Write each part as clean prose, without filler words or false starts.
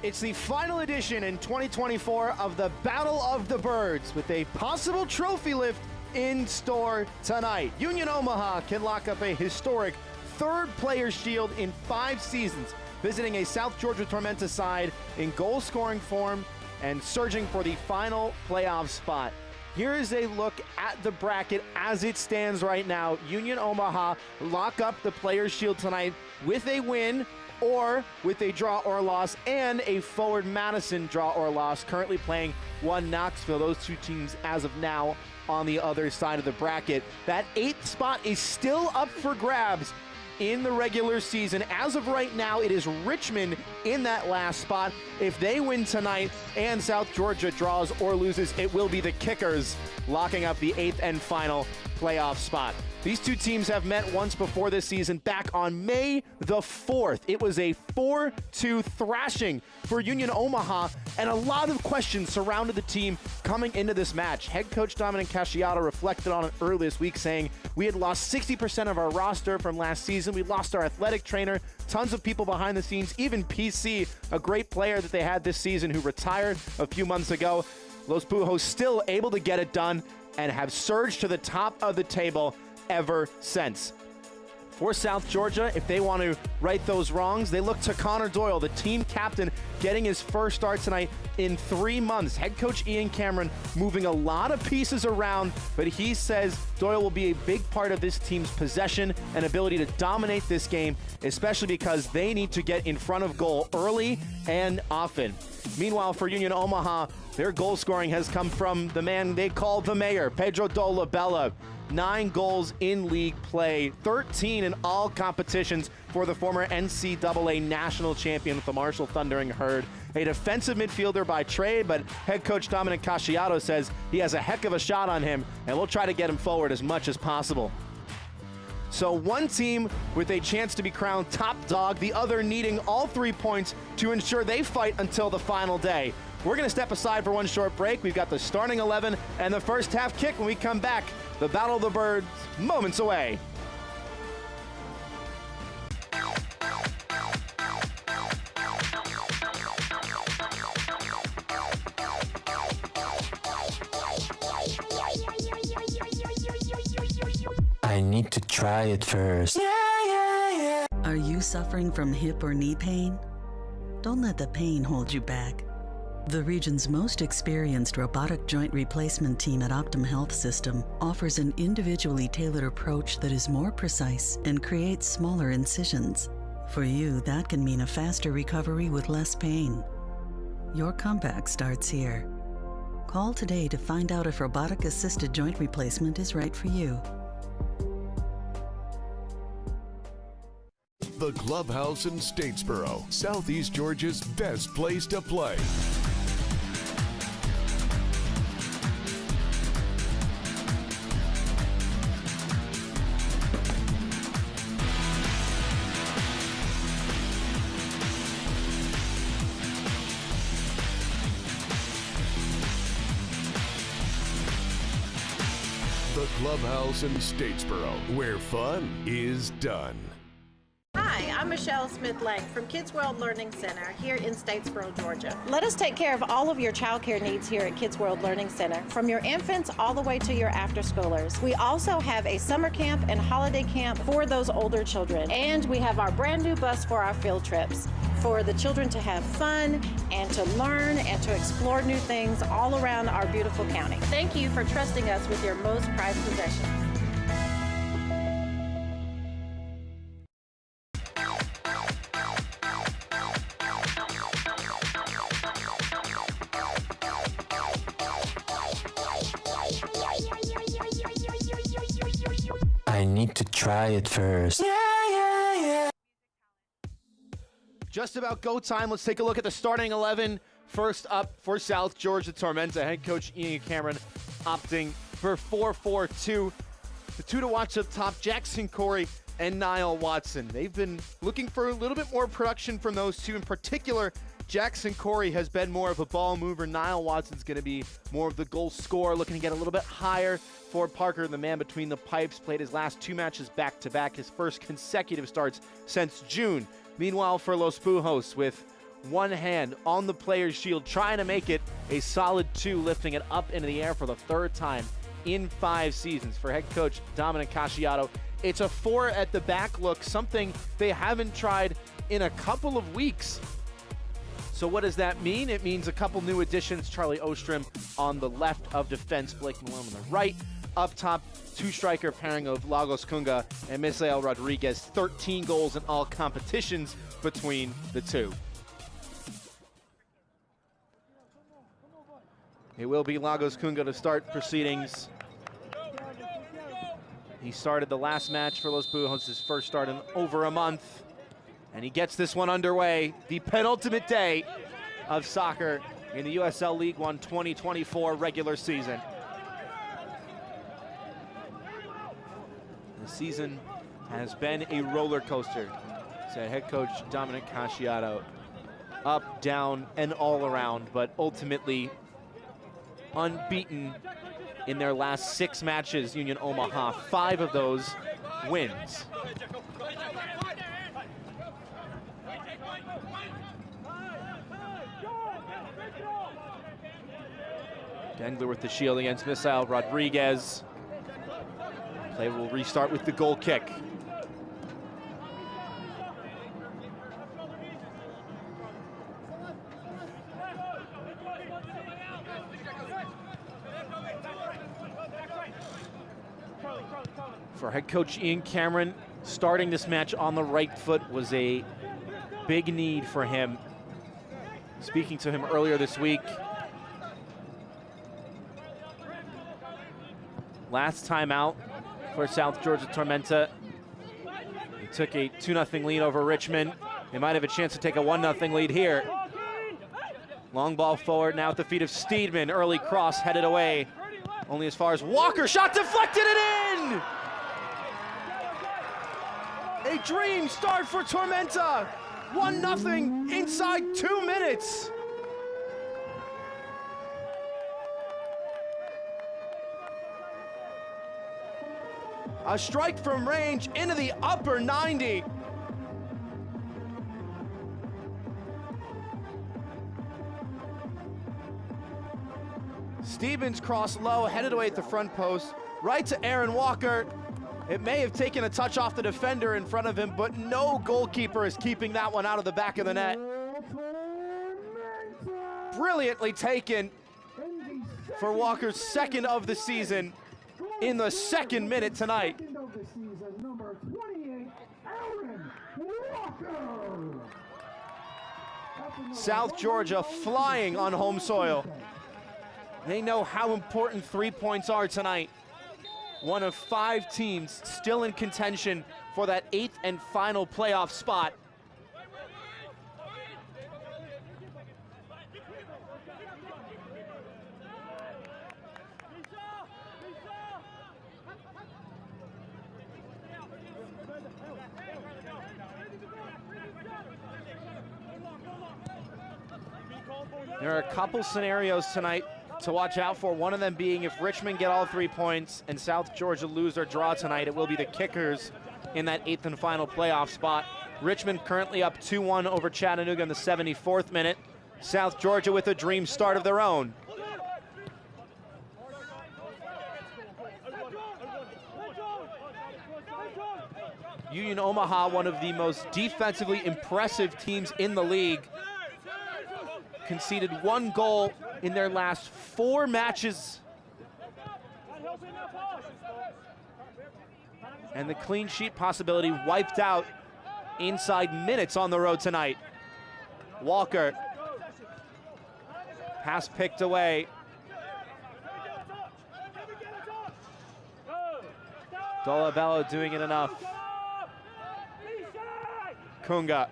It's the final edition in 2024 of the Battle of the Birds, with a possible trophy lift in store tonight. Union Omaha can lock up a historic third Players' Shield in 5 seasons, visiting a South Georgia Tormenta side in goal-scoring form and surging for the final playoff spot. Here is a look at the bracket as it stands right now. Union Omaha lock up the Players' Shield tonight with a win or with a draw or loss, and a Forward Madison draw or loss, currently playing one Knoxville. Those two teams as of now on the other side of the bracket. That 8th spot is still up for grabs in the regular season. As of right now, it is Richmond in that last spot. If they win tonight and South Georgia draws or loses, it will be the Kickers locking up the 8th and final playoff spot. These two teams have met once before this season, back on May the 4th. It was a 4-2 thrashing for Union Omaha, and a lot of questions surrounded the team coming into this match. Head coach Dominic Casciato reflected on it earlier this week, saying, "We had lost 60% of our roster from last season. We lost our athletic trainer, tons of people behind the scenes, even PC, a great player that they had this season who retired a few months ago. Los Pujos still able to get it done and have surged to the top of the table ever since." For South Georgia, if they want to right those wrongs, they look to Connor Doyle, the team captain, getting his first start tonight in 3 months. Head coach Ian Cameron moving a lot of pieces around, but he says Doyle will be a big part of this team's possession and ability to dominate this game, especially because they need to get in front of goal early and often. Meanwhile, for Union Omaha, their goal scoring has come from the man they call the mayor, Pedro Dolabella. 9 goals in league play, 13 in all competitions for the former NCAA national champion with the Marshall Thundering Herd. A defensive midfielder by trade, but head coach Dominic Casciato says he has a heck of a shot on him, and we'll try to get him forward as much as possible. So one team with a chance to be crowned top dog, the other needing all 3 points to ensure they fight until the final day. We're going to step aside for one short break. We've got the starting 11 and the first half kick. When we come back, the Battle of the Birds, moments away. I need to try it first. Are you suffering from hip or knee pain? Don't let the pain hold you back. The region's most experienced robotic joint replacement team at Optum Health System offers an individually tailored approach that is more precise and creates smaller incisions. For you, that can mean a faster recovery with less pain. Your comeback starts here. Call today to find out if robotic-assisted joint replacement is right for you. The Clubhouse in Statesboro, Southeast Georgia's best place to play. The Clubhouse in Statesboro, where fun is done. Hi, I'm Michelle Smith-Lang from Kids World Learning Center here in Statesboro, Georgia. Let us take care of all of your child care needs here at Kids World Learning Center, from your infants all the way to your after-schoolers. We also have a summer camp and holiday camp for those older children. And we have our brand new bus for our field trips, for the children to have fun and to learn and to explore new things all around our beautiful county. Thank you for trusting us with your most prized possessions. I need to try it first. Just about go time. Let's take a look at the starting 11. First up for South Georgia Tormenta, head coach Ian Cameron opting for 4-4-2. The two to watch up top, Jackson Corey and Niall Watson. They've been looking for a little bit more production from those two. In particular, Jackson Corey has been more of a ball mover. Niall Watson's going to be more of the goal scorer, looking to get a little bit higher. Ford Parker, the man between the pipes, played his last 2 matches back-to-back, his first consecutive starts since June. Meanwhile, for Los Pujos, with one hand on the player's shield, trying to make it a solid 2, lifting it up into the air for the 3rd time in 5 seasons. For head coach Dominic Casciato, it's a 4 at the back look, something they haven't tried in a couple of weeks. So what does that mean? It means a couple new additions. Charlie Ostrom on the left of defense, Blake Malone on the right. Up top, 2-striker pairing of Lagos Kunga and Misael Rodriguez. 13 goals in all competitions between the two. It will be Lagos Kunga to start proceedings. He started the last match for Los Bujos, his first start in over a month. And he gets this one underway, the penultimate day of soccer in the USL League One 2024 regular season. The season has been a roller coaster, said head coach Dominic Casciato. Up, down, and all around, but ultimately unbeaten in their last 6 matches, Union Omaha, 5 of those wins. Dengler with the shield against Misael Rodriguez. Play will restart with the goal kick. For head coach Ian Cameron, starting this match on the right foot was a big need for him. Speaking to him earlier this week, last time out for South Georgia Tormenta, he took a 2-0 lead over Richmond. They might have a chance to take a 1-0 lead here. Long ball forward now at the feet of Steedman. Early cross headed away, only as far as Walker. Shot deflected and in! A dream start for Tormenta. 1-0 inside 2 minutes. A strike from range into the upper 90. Stevens cross low, headed away at the front post, right to Aaron Walker. It may have taken a touch off the defender in front of him, but no goalkeeper is keeping that one out of the back of the net. Brilliantly taken for Walker's 2nd of the season in the 2nd minute tonight. South Georgia flying on home soil. They know how important 3 points are tonight. One of 5 teams still in contention for that 8th and final playoff spot. There are a couple scenarios tonight to watch out for, one of them being if Richmond get all 3 points and South Georgia lose or draw tonight, it will be the kickers in that 8th and final playoff spot. Richmond currently up 2-1 over Chattanooga in the 74th minute. South Georgia with a dream start of their own. Union Omaha, one of the most defensively impressive teams in the league, conceded 1 goal in their last 4 matches. And the clean sheet possibility wiped out inside minutes on the road tonight. Walker. Pass picked away. Dolabello doing it enough. Kunga.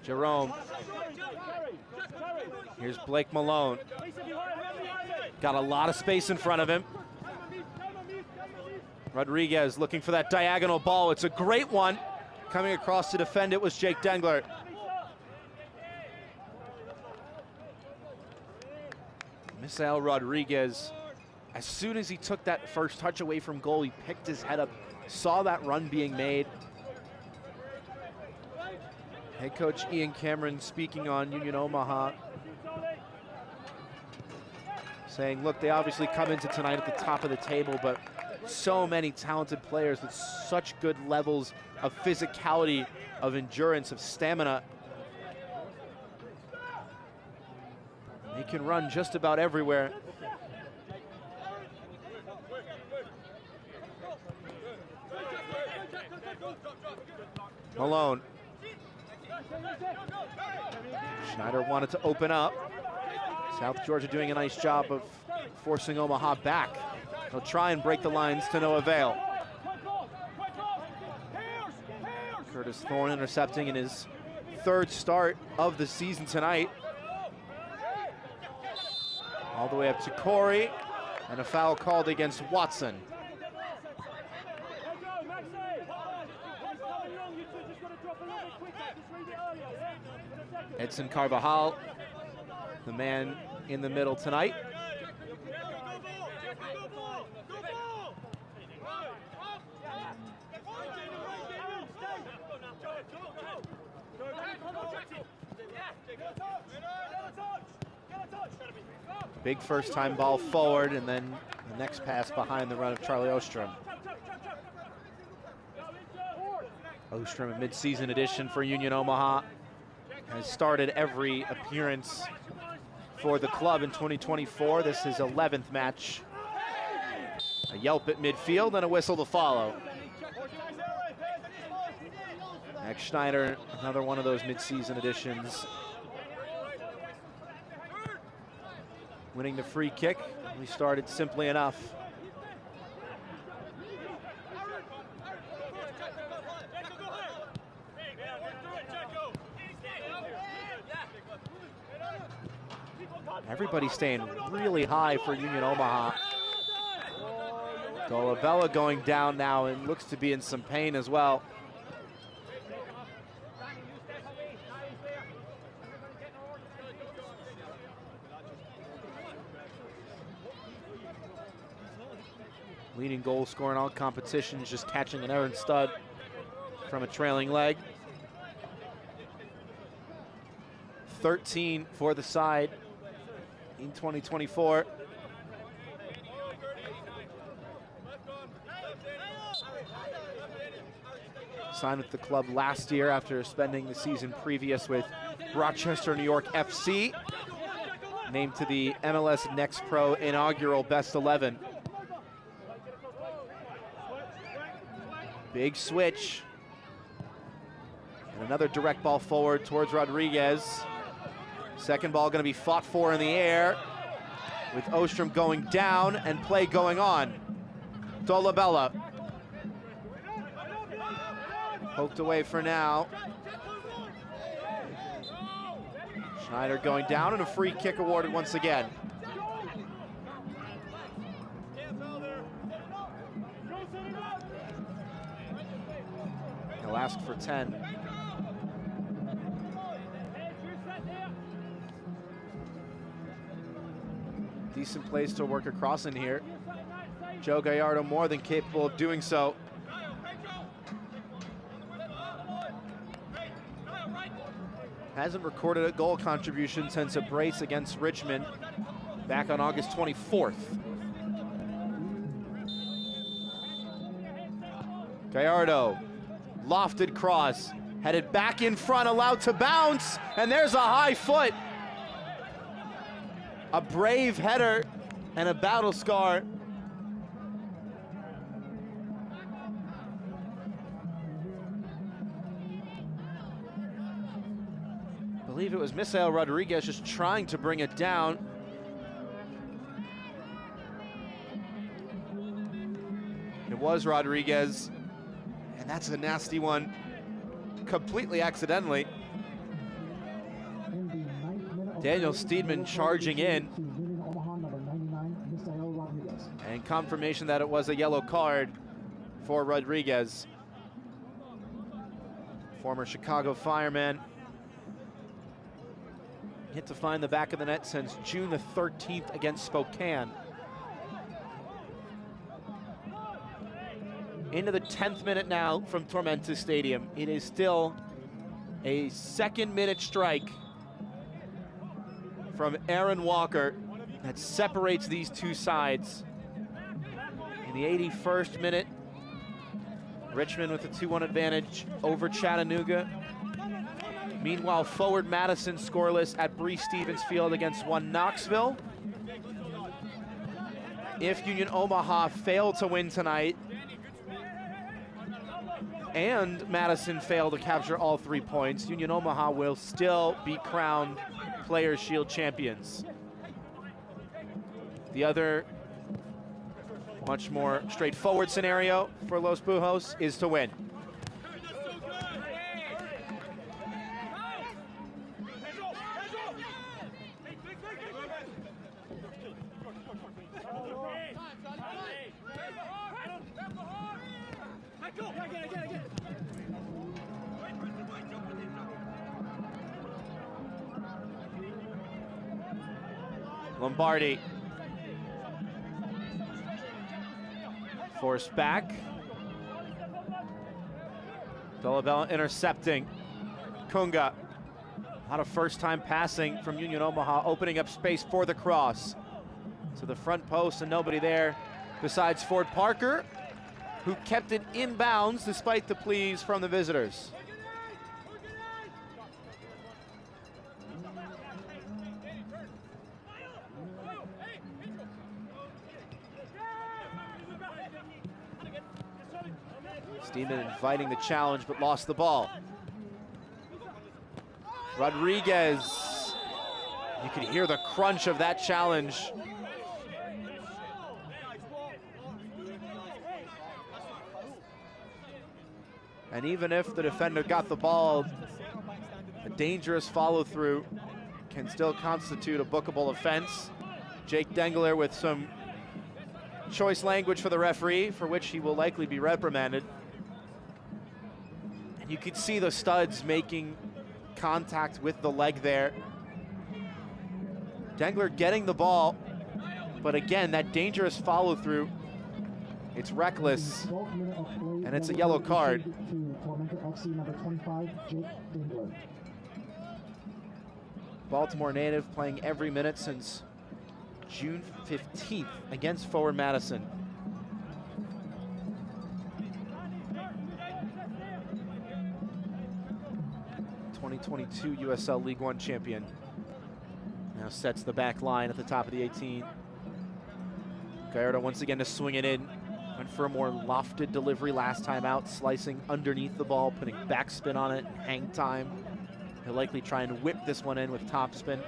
Jerome. Here's Blake Malone. Got a lot of space in front of him. Rodriguez looking for that diagonal ball. It's a great one. Coming across to defend it was Jake Dengler. Misael Rodriguez As soon as he took that first touch away from goal, he picked his head up, saw that run being made. Head coach Ian Cameron speaking on Union Omaha, saying, look, they obviously come into tonight at the top of the table, but so many talented players with such good levels of physicality, of endurance, of stamina. They can run just about everywhere. Malone. Schneider wanted to open up. South Georgia doing a nice job of forcing Omaha back. They'll try and break the lines to no avail. Curtis Thorne intercepting in his third start of the season tonight. All the way up to Corey, and a foul called against Watson. Edson Carvajal, the man in the middle tonight. Big first time ball forward, and then the next pass behind the run of Charlie Ostrom. Ostrom, a mid-season addition for Union Omaha, has started every appearance for the club in 2024. This is his 11th match. A yelp at midfield and a whistle to follow. Max Schneider, another one of those mid-season additions. Winning the free kick. We started simply enough. Everybody staying really high for Union Omaha. Dolabella going down now and looks to be in some pain as well. Leading goal scorer in all competitions, just catching an errant stud from a trailing leg. 13 for the side in 2024. Signed with the club last year after spending the season previous with Rochester, New York FC. Named to the MLS Next Pro inaugural Best 11. Big switch. And another direct ball forward towards Rodriguez. Second ball going to be fought for in the air, with Ostrom going down and play going on. Dolabella. Poked away for now. Schneider going down, and a free kick awarded once again. He'll ask for 10. Decent place to work across in here. Joe Gallardo more than capable of doing so. Hasn't recorded a goal contribution since a brace against Richmond back on August 24th. Gallardo, lofted cross, headed back in front, allowed to bounce, and there's a high foot. A brave header and a battle scar. I believe it was Misael Rodriguez just trying to bring it down. It was Rodriguez, and that's a nasty one, completely accidentally. Daniel Steedman charging in, and confirmation that it was a yellow card for Rodriguez. Former Chicago fireman. Yet to find the back of the net since June the 13th against Spokane. into the 10th minute now from Tormenta Stadium. It is still a second-minute strike from Aaron Walker that separates these two sides. In the 81st minute, Richmond with a 2-1 advantage over Chattanooga. Meanwhile, forward Madison scoreless at Breese Stevens Field against 1 Knoxville. If Union Omaha fail to win tonight, and Madison fail to capture all 3 points, Union Omaha will still be crowned Players' Shield champions. The other much more straightforward scenario for Los Bujos is to win. Lombardi forced back. Dolabella intercepting. Kunga. A lot of first-time passing from Union Omaha, opening up space for the cross. To the front post and nobody there besides Ford Parker, who kept it in bounds despite the pleas from the visitors. Steeman inviting the challenge, but lost the ball. Rodriguez. You could hear the crunch of that challenge. And even if the defender got the ball, a dangerous follow-through can still constitute a bookable offense. Jake Dengler with some choice language for the referee, for which he will likely be reprimanded. And you could see the studs making contact with the leg there. Dengler getting the ball, but again, that dangerous follow-through, it's reckless, and it's a yellow card. Baltimore native playing every minute since June 15th against forward Madison. '22 USL League One champion. Now sets the back line at the top of the 18. Gallardo once again to swing it in. Went for a more lofted delivery last time out, slicing underneath the ball, putting backspin on it, hang time. He'll likely try and whip this one in with topspin,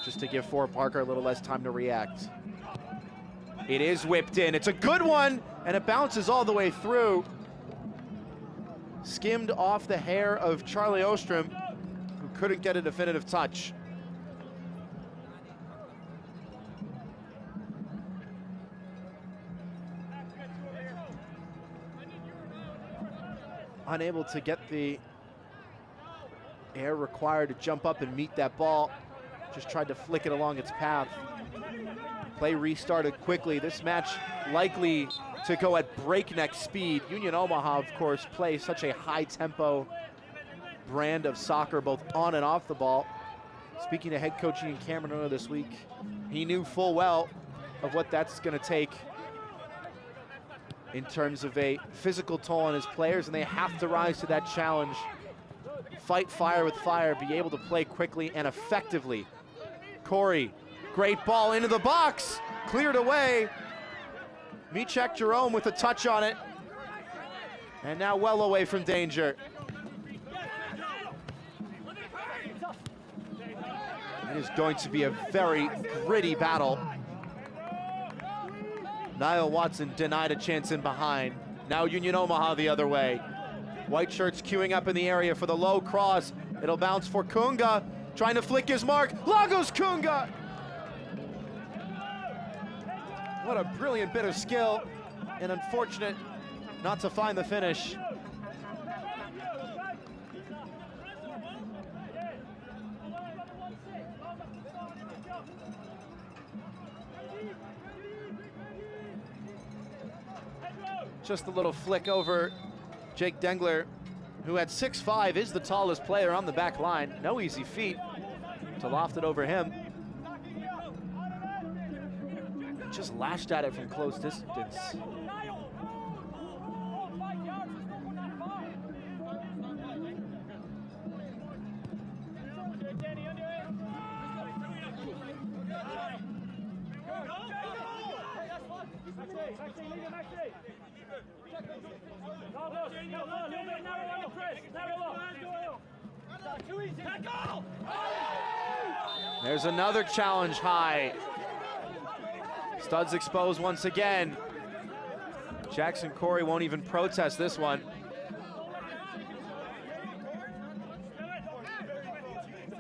just to give Ford Parker a little less time to react. It is whipped in. It's a good one, and it bounces all the way through. Skimmed off the hair of Charlie Ostrom, who couldn't get a definitive touch. Unable to get the air required to jump up and meet that ball. Just tried to flick it along its path. Play restarted quickly. This match likely to go at breakneck speed. Union Omaha, of course, plays such a high-tempo brand of soccer, both on and off the ball. Speaking to head coach Ian Cameron earlier this week, he knew full well of what that's going to take in terms of a physical toll on his players, and they have to rise to that challenge. Fight fire with fire, be able to play quickly and effectively. Corey, great ball into the box, cleared away. Michek Jerome with a touch on it, and now well away from danger. It is going to be a very gritty battle. Niall Watson denied a chance in behind. Now Union Omaha the other way. White shirts queuing up in the area for the low cross. It'll bounce for Kunga, trying to flick his mark. Lagos Kunga! What a brilliant bit of skill, and unfortunate not to find the finish. Just a little flick over Jake Dengler, who at 6'5" is the tallest player on the back line. No easy feat to loft it over him. Just lashed at it from close distance. There's another challenge high. Studs exposed once again. Jackson Corey won't even protest this one.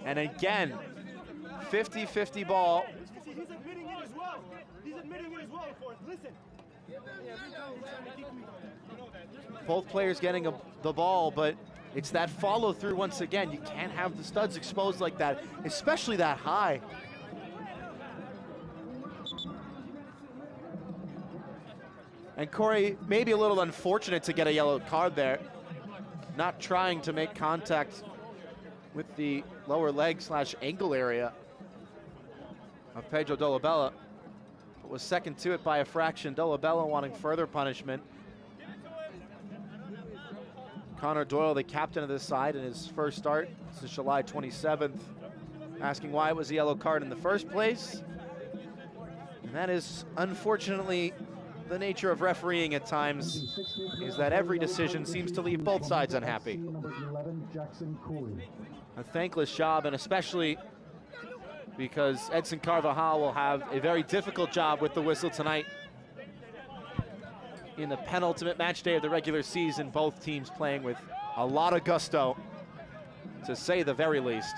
And again, 50-50 ball. Both players getting the ball, but it's that follow through once again. You can't have the studs exposed like that, especially that high. And Corey, maybe a little unfortunate to get a yellow card there. Not trying to make contact with the lower leg / ankle area of Pedro Dolabella, but was second to it by a fraction. Dolabella wanting further punishment. Connor Doyle, the captain of this side, in his first start since July 27th, asking why it was a yellow card in the first place. And that is unfortunately the nature of refereeing at times, is that every decision seems to leave both sides unhappy. A thankless job, and especially because Edson Carvajal will have a very difficult job with the whistle tonight. In the penultimate match day of the regular season, both teams playing with a lot of gusto, to say the very least.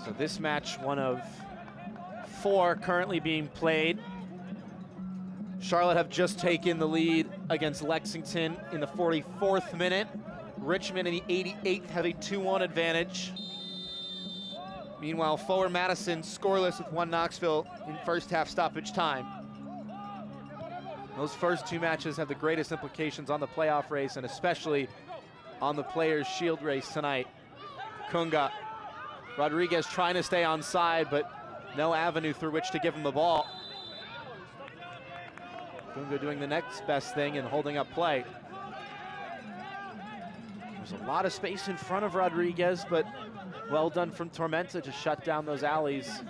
So this match, one of 4 currently being played. Charlotte have just taken the lead against Lexington in the 44th minute. Richmond in the 88th have a 2-1 advantage. Meanwhile, Forward Madison scoreless with 1 Knoxville in first half stoppage time. Those first 2 matches have the greatest implications on the playoff race, and especially on the Players' Shield race tonight. Kunga, Rodriguez trying to stay on side, but no avenue through which to give him the ball. Kunga doing the next best thing and holding up play. There's a lot of space in front of Rodriguez, but well done from Tormenta to shut down those alleys.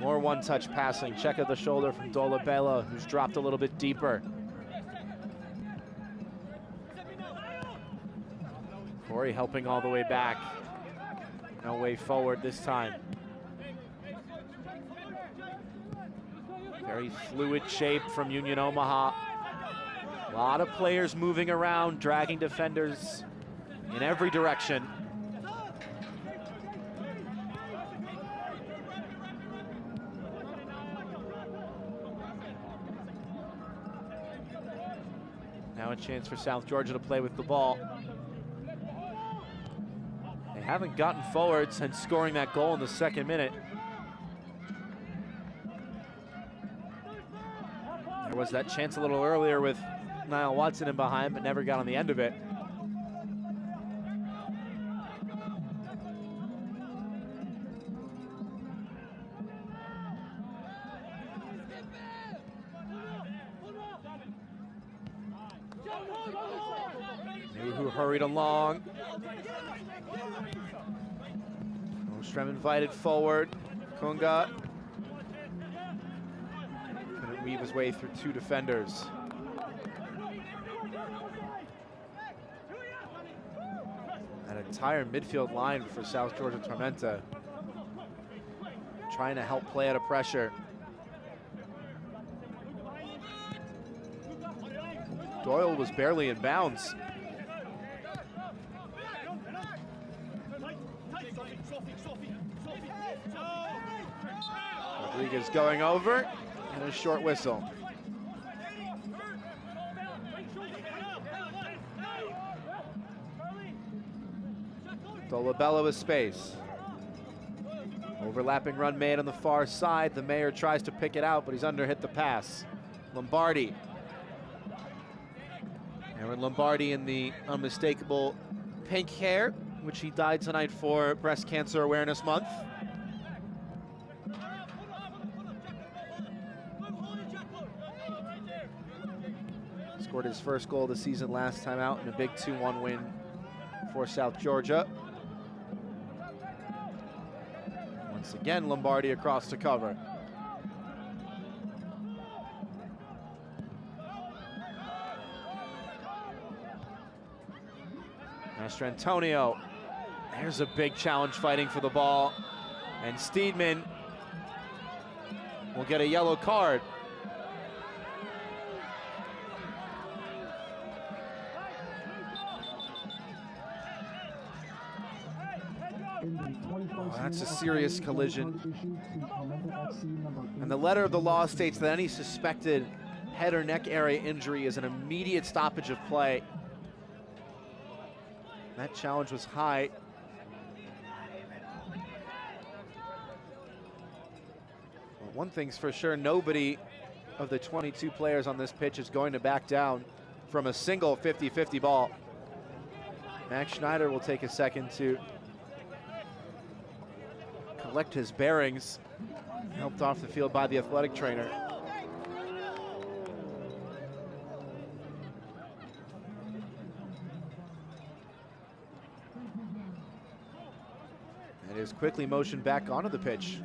More one-touch passing. Check of the shoulder from Dolabella, who's dropped a little bit deeper. Corey helping all the way back. No way forward this time. Very fluid shape from Union Omaha. A lot of players moving around, dragging defenders in every direction. Now a chance for South Georgia to play with the ball. They haven't gotten forward since scoring that goal in the 2nd minute. There was that chance a little earlier with Niall Watson in behind, but never got on the end of it. who hurried along. Ostrom invited forward. Kunga couldn't weave his way through two defenders. That entire midfield line for South Georgia Tormenta trying to help play out of pressure. Doyle was barely in bounds. Rodriguez going over, and a short whistle. Dolabella with space. Overlapping run made on the far side. The Mayor tries to pick it out, but he's underhit the pass. Lombardi. Aaron Lombardi in the unmistakable pink hair, which he dyed tonight for Breast Cancer Awareness Month. Scored his first goal of the season last time out in a big 2-1 win for South Georgia. Once again, Lombardi across to cover. Mastrantonio, there's a big challenge fighting for the ball, and Steedman will get a yellow card. Oh, that's a serious collision. And the letter of the law states that any suspected head or neck area injury is an immediate stoppage of play. That challenge was high. Well, one thing's for sure, nobody of the 22 players on this pitch is going to back down from a single 50-50 ball. Max Schneider will take a second to collect his bearings, helped off the field by the athletic trainer. And is quickly motioned back onto the pitch.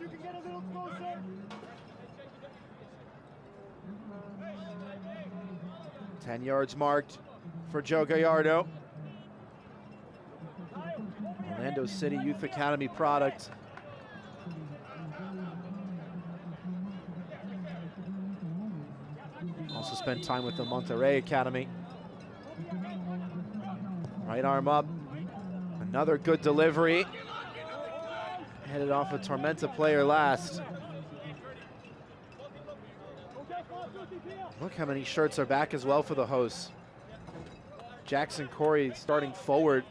You can get a little closer. 10 yards marked for Joe Gallardo. Orlando City Youth Academy product. Also spent time with the Monterrey Academy. Right arm up. Another good delivery. Headed off a Tormenta player last. Look how many shirts are back as well for the hosts. Jackson Corey starting forward.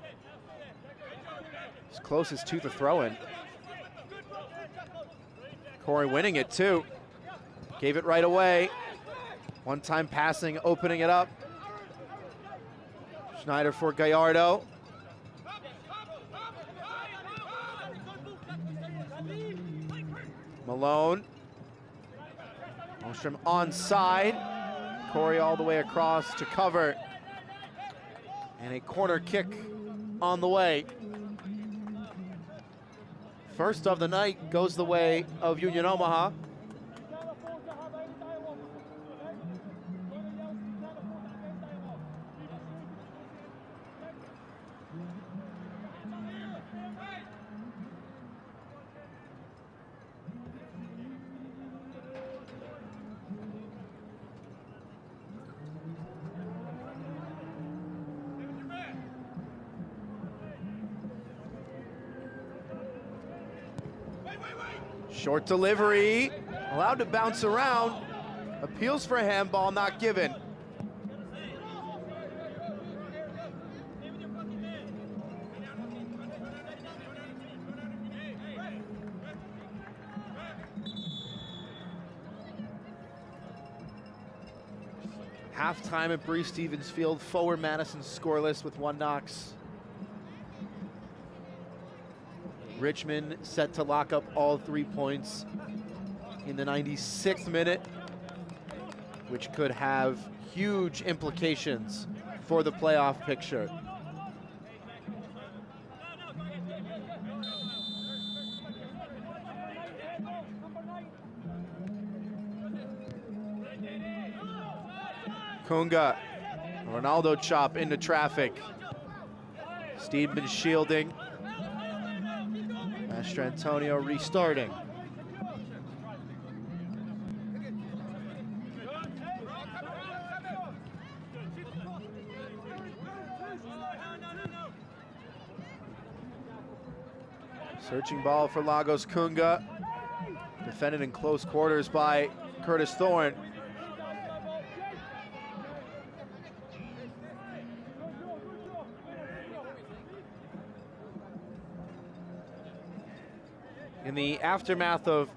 As closest to the throw-in. Corey winning it too. Gave it right away. One-time passing, opening it up. Schneider for Gallardo. Malone. Ostrom onside. Corey all the way across to cover. And a corner kick on the way. First of the night goes the way of Union Omaha. Short delivery, allowed to bounce around. Appeals for a handball, not given. Halftime at Bruce Stevens Field, Forward Madison scoreless with 1 knocks. Richmond set to lock up all 3 points in the 96th minute, which could have huge implications for the playoff picture. Kunga, Ronaldo chop into traffic. Steedman shielding. Master Antonio restarting. Searching ball for Lagos. Kunga, defended in close quarters by Curtis Thorne. In the aftermath of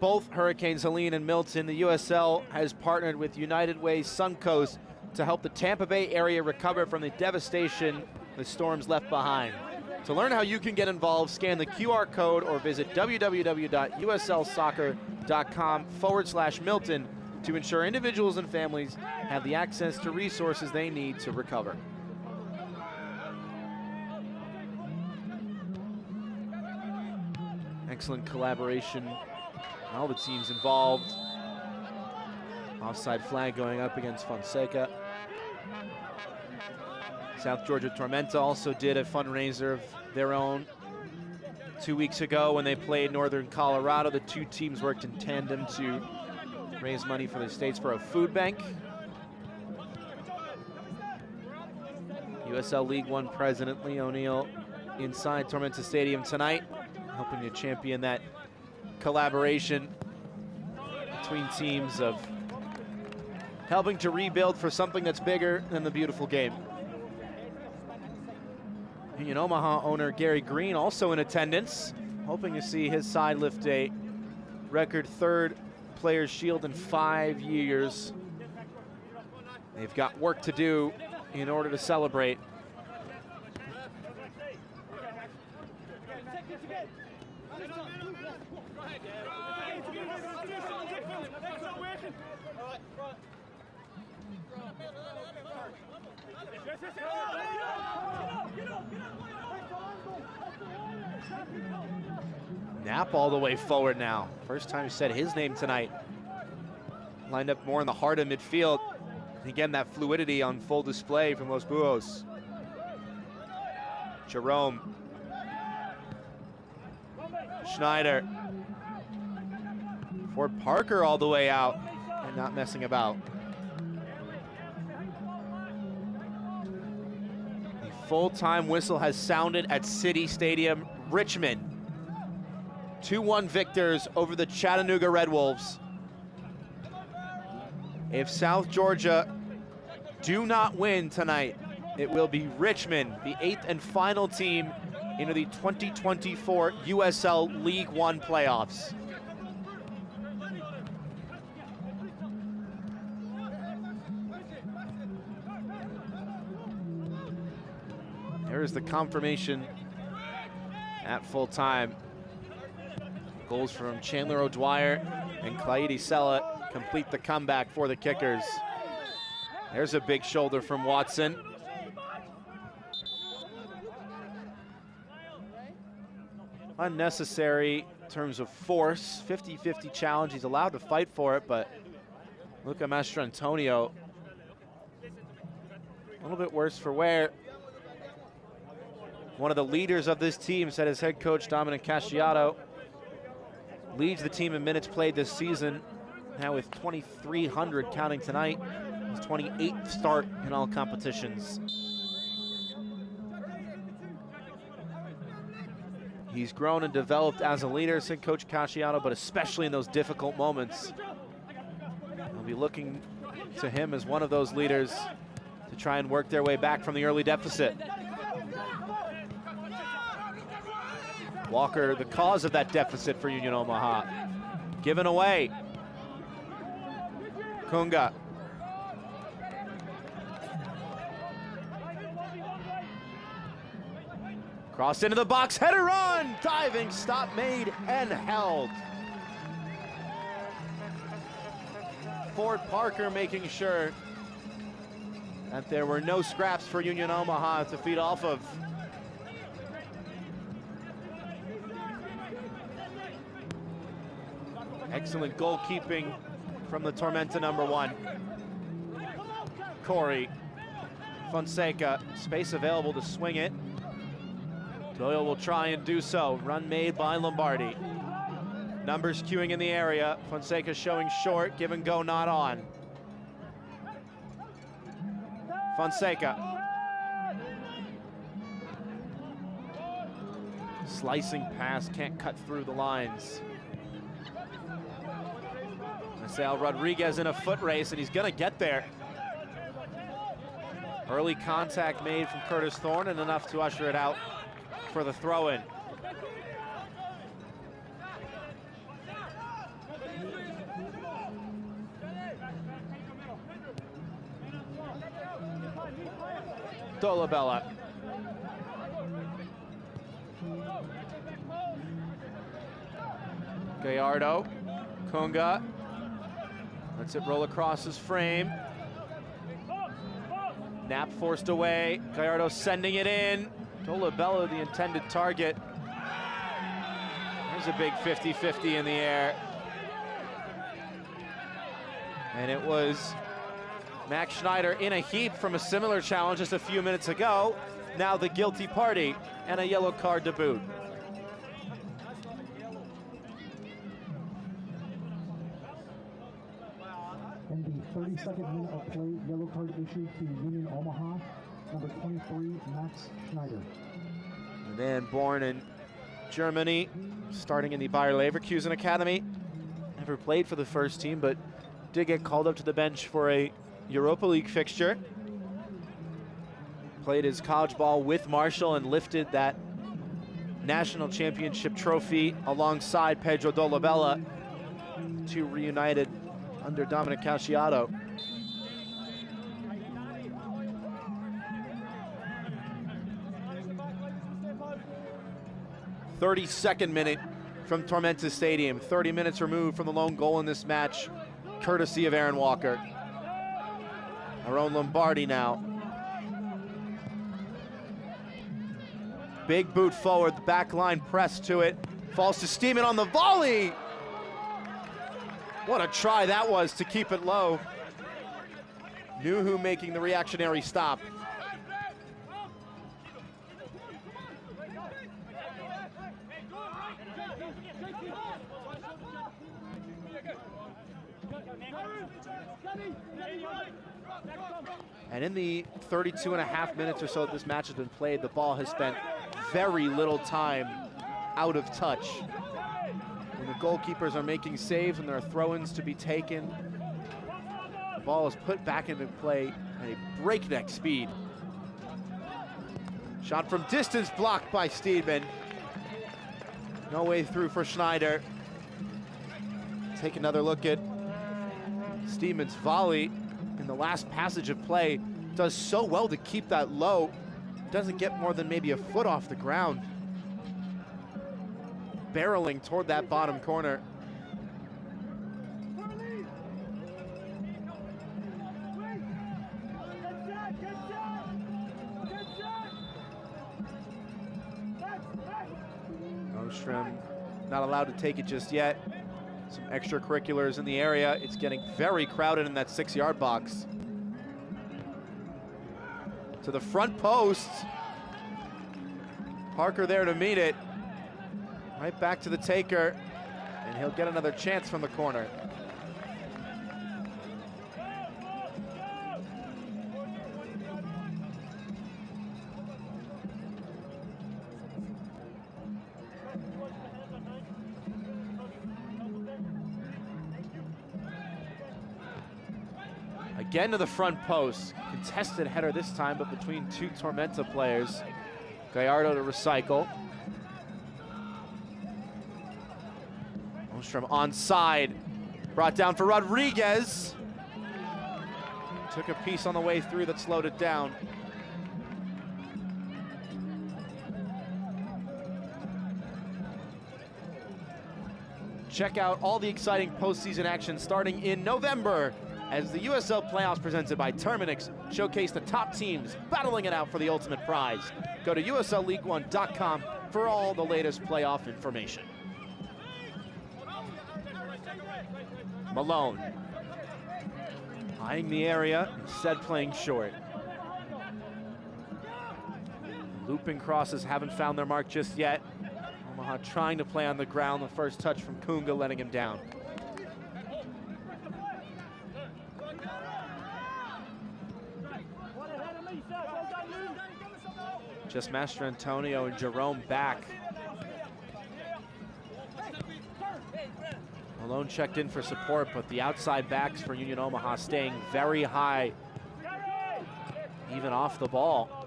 both Hurricanes Helene and Milton, the USL has partnered with United Way Suncoast to help the Tampa Bay area recover from the devastation the storms left behind. To learn how you can get involved, scan the QR code or visit www.uslsoccer.com/Milton to ensure individuals and families have the access to resources they need to recover. Excellent collaboration, all the teams involved. Offside flag going up against Fonseca. South Georgia Tormenta also did a fundraiser of their own 2 weeks ago when they played Northern Colorado. The two teams worked in tandem to raise money for the Statesboro Food Bank. USL League One President Lee O'Neill inside Tormenta Stadium tonight, helping to champion that collaboration between teams of helping to rebuild for something that's bigger than the beautiful game. Union Omaha owner Gary Green also in attendance, hoping to see his side lift a record 3rd Players' Shield in 5 years. They've got work to do in order to celebrate. Knapp all the way forward now. First time he said his name tonight. Lined up more in the heart of midfield. Again, that fluidity on full display from Los Buos. Jerome. Schneider. Ford Parker all the way out and not messing about. The full-time whistle has sounded at City Stadium. Richmond 2-1 victors over the Chattanooga Red Wolves. If South Georgia do not win tonight, it will be Richmond, the 8th and final team into the 2024 USL League One playoffs. There's the confirmation at full time. Goals from Chandler O'Dwyer and Clyde Sella complete the comeback for the Kickers. There's a big shoulder from Watson. Unnecessary in terms of force. 50-50 challenge. He's allowed to fight for it, but look at Master Antonio. A little bit worse for wear. One of the leaders of this team, said his head coach Dominic Casciato, leads the team in minutes played this season, now with 2,300 counting tonight. His 28th start in all competitions. He's grown and developed as a leader, said Coach Casciato, but especially in those difficult moments. They'll be looking to him as one of those leaders to try and work their way back from the early deficit. Walker, the cause of that deficit for Union Omaha. Given away. Kunga. Crossed into the box, header on! Diving stop made and held. Ford Parker making sure that there were no scraps for Union Omaha to feed off of. Excellent goalkeeping from the Tormenta #1. Corey Fonseca, space available to swing it. Doyle will try and do so. Run made by Lombardi. Numbers queuing in the area. Fonseca showing short, give and go not on. Fonseca. Slicing pass, can't cut through the lines. Marcel Rodriguez in a foot race, and he's gonna get there. Early contact made from Curtis Thorne, and enough to usher it out for the throw-in. Dolabella. Gallardo, Kunga, lets it roll across his frame. Knapp forced away, Gallardo sending it in. Dolabella, the intended target. There's a big 50-50 in the air. And it was Max Schneider in a heap from a similar challenge just a few minutes ago. Now the guilty party and a yellow card to boot. In the 32nd minute of play, yellow card issued to Union Omaha, number 23, Max Schneider. A man born in Germany, starting in the Bayer Leverkusen Academy. Never played for the first team, but did get called up to the bench for a Europa League fixture. Played his college ball with Marshall and lifted that national championship trophy alongside Pedro Dolabella. Two reunited under Dominic Calciato. "32nd minute from Tormenta Stadium. 30 minutes removed from the lone goal in this match, courtesy of Aaron Walker. Our own Lombardi now. Big boot forward, the back line press to it. Falls to Steeman on the volley. What a try that was to keep it low. Nuhu making the reactionary stop. And in the 32.5 minutes or so that this match has been played, the ball has spent very little time out of touch. When the goalkeepers are making saves and there are throw-ins to be taken, the ball is put back into play at a breakneck speed. Shot from distance blocked by Steedman. No way through for Schneider. Take another look at Steedman's volley in the last passage of play. Does so well to keep that low. Doesn't get more than maybe a foot off the ground. Barreling toward that bottom corner. Ostrom not allowed to take it just yet. Some extracurriculars in the area. It's getting very crowded in that 6-yard box. To the front post. Parker there to meet it. Right back to the taker, and he'll get another chance from the corner. Again to the front post. Contested header this time, but between two Tormenta players. Gallardo to recycle. Ostrom onside. Brought down for Rodriguez. Took a piece on the way through that slowed it down. Check out all the exciting postseason action starting in November as the USL playoffs presented by Terminix showcase the top teams battling it out for the ultimate prize. Go to USLLeague1.com for all the latest playoff information. Malone eyeing the area, instead playing short. Looping crosses haven't found their mark just yet. Omaha trying to play on the ground. The first touch from Kunga letting him down. Just Master Antonio and Jerome back. Malone checked in for support, but the outside backs for Union Omaha staying very high, even off the ball.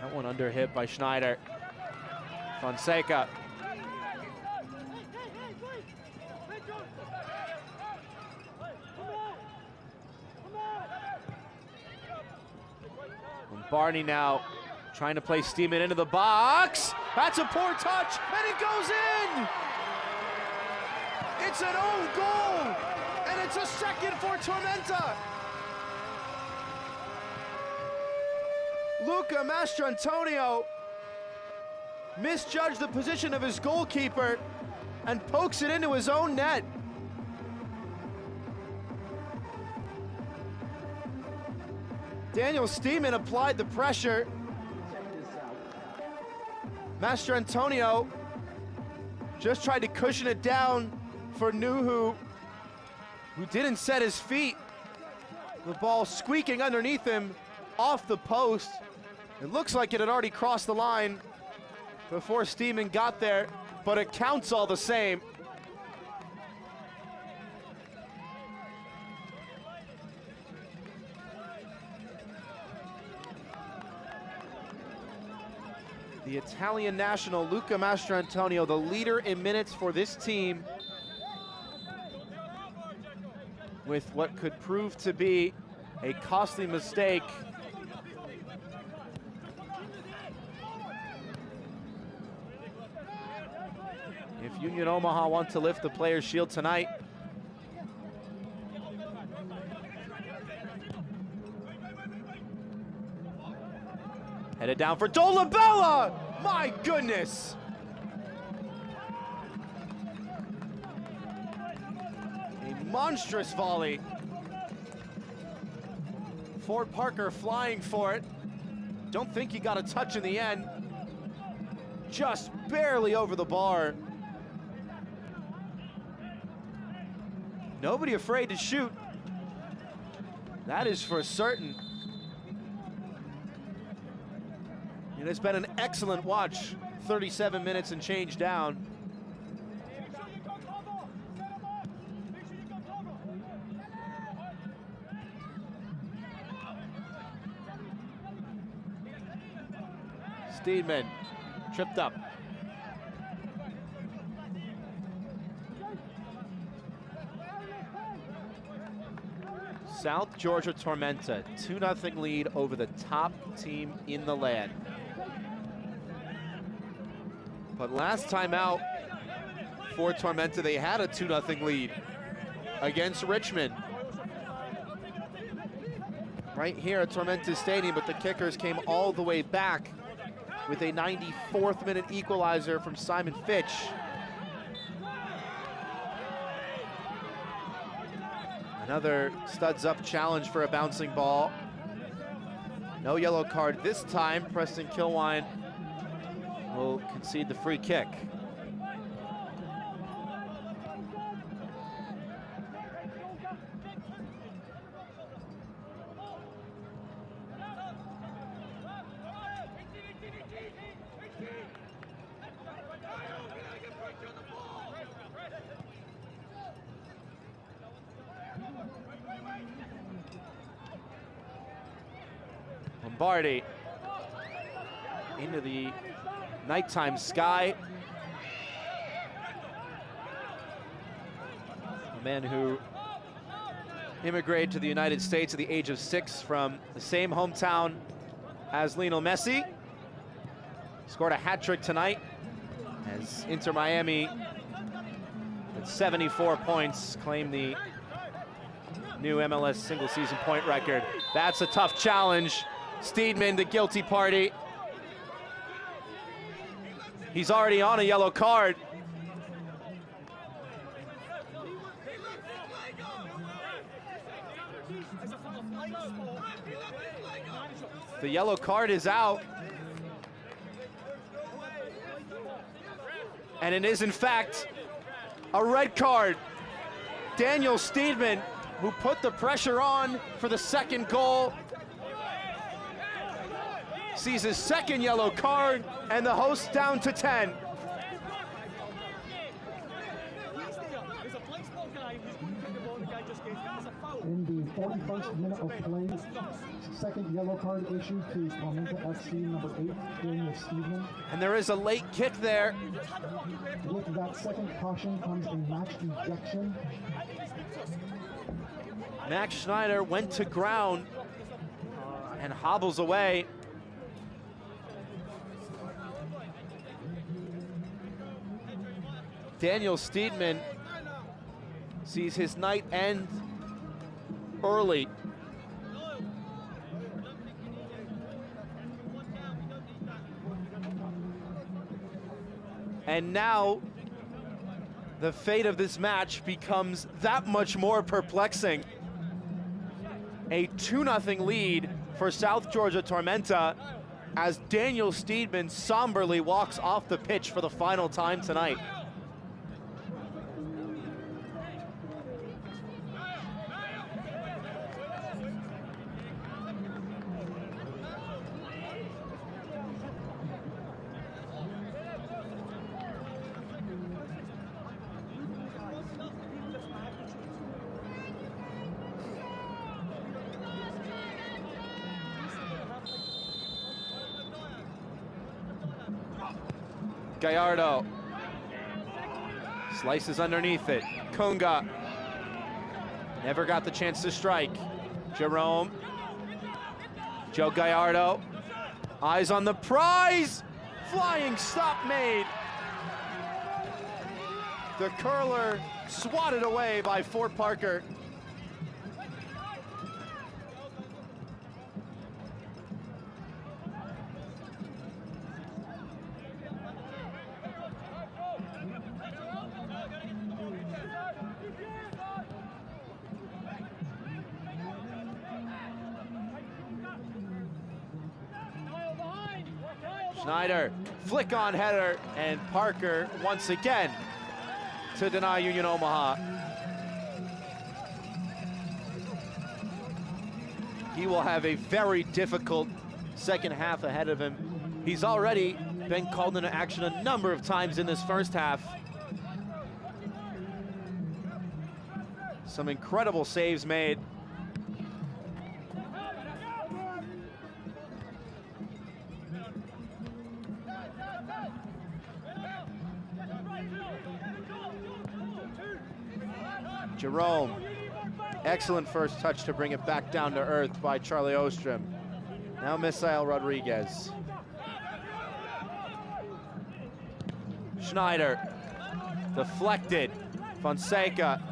That one under hit by Schneider. Fonseca. Barney now trying to play Steeman into the box. That's a poor touch, and it goes in! It's an own goal, and it's a second for Tormenta. Luca Mastrantonio misjudged the position of his goalkeeper and pokes it into his own net. Daniel Steeman applied the pressure. Mastrantonio just tried to cushion it down for Nuhu, who didn't set his feet. The ball squeaking underneath him off the post. It looks like it had already crossed the line before Steeman got there, but it counts all the same. The Italian national, Luca Mastrantonio, the leader in minutes for this team, with what could prove to be a costly mistake. If Union Omaha want to lift the Players' Shield tonight, headed down for Dolabella! My goodness! A monstrous volley. Ford Parker flying for it. Don't think he got a touch in the end. Just barely over the bar. Nobody afraid to shoot. That is for certain. It has been an excellent watch. 37 minutes and change down. Steedman tripped up. South Georgia Tormenta, 2-0 lead over the top team in the land. But last time out for Tormenta, they had a 2-0 lead against Richmond. Right here at Tormenta Stadium, but the Kickers came all the way back with a 94th minute equalizer from Simon Fitch. Another studs up challenge for a bouncing ball. No yellow card this time. Preston Kilwine will concede the free kick. Lombardi into the nighttime sky. A man who immigrated to the United States at the age of 6 from the same hometown as Lionel Messi. Scored a hat trick tonight as Inter Miami with 74 points, claim the new MLS single season point record. That's a tough challenge. Steedman, the guilty party. He's already on a yellow card. The yellow card is out. And it is, in fact, a red card. Daniel Steedman, who put the pressure on for the second goal, sees his second yellow card, and the hosts down to 10. In the 41st minute of play, second yellow card issued to Tormenta FC number 8, Daniel Steedman. And there is a late kick there. With that second caution comes a match ejection. Max Schneider went to ground and hobbles away. Daniel Steedman sees his night end early. And now the fate of this match becomes that much more perplexing. A 2-0 lead for South Georgia Tormenta as Daniel Steedman somberly walks off the pitch for the final time tonight. Gallardo slices underneath it. Kunga never got the chance to strike. Jerome, Joe Gallardo, eyes on the prize. Flying stop made. The curler swatted away by Fort Parker. Schneider, flick on header, and Parker once again to deny Union Omaha. He will have a very difficult second half ahead of him. He's already been called into action a number of times in this first half. Some incredible saves made. Jerome, excellent first touch to bring it back down to earth by Charlie Ostrom. Now Misael Rodriguez. Schneider, deflected. Fonseca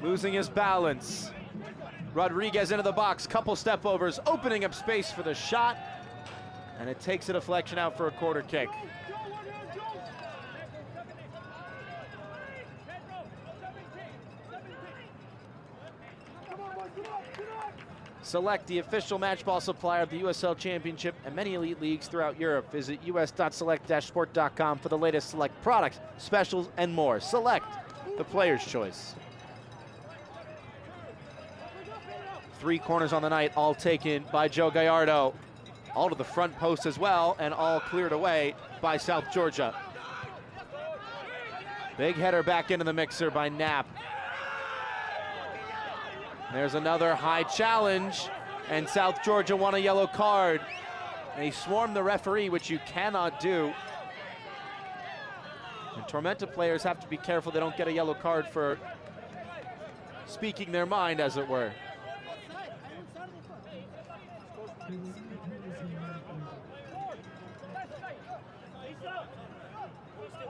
losing his balance. Rodriguez into the box, couple step overs, opening up space for the shot, and it takes a deflection out for a corner kick. Select, the official match ball supplier of the USL Championship and many elite leagues throughout Europe. Visit us.select-sport.com for the latest Select products, specials, and more. Select, the player's choice. 3 corners on the night, all taken by Joe Gallardo. All to the front post as well, and all cleared away by South Georgia. Big header back into the mixer by Knapp. There's another high challenge, and South Georgia won a yellow card. They swarmed the referee, which you cannot do. And Tormenta players have to be careful they don't get a yellow card for speaking their mind, as it were.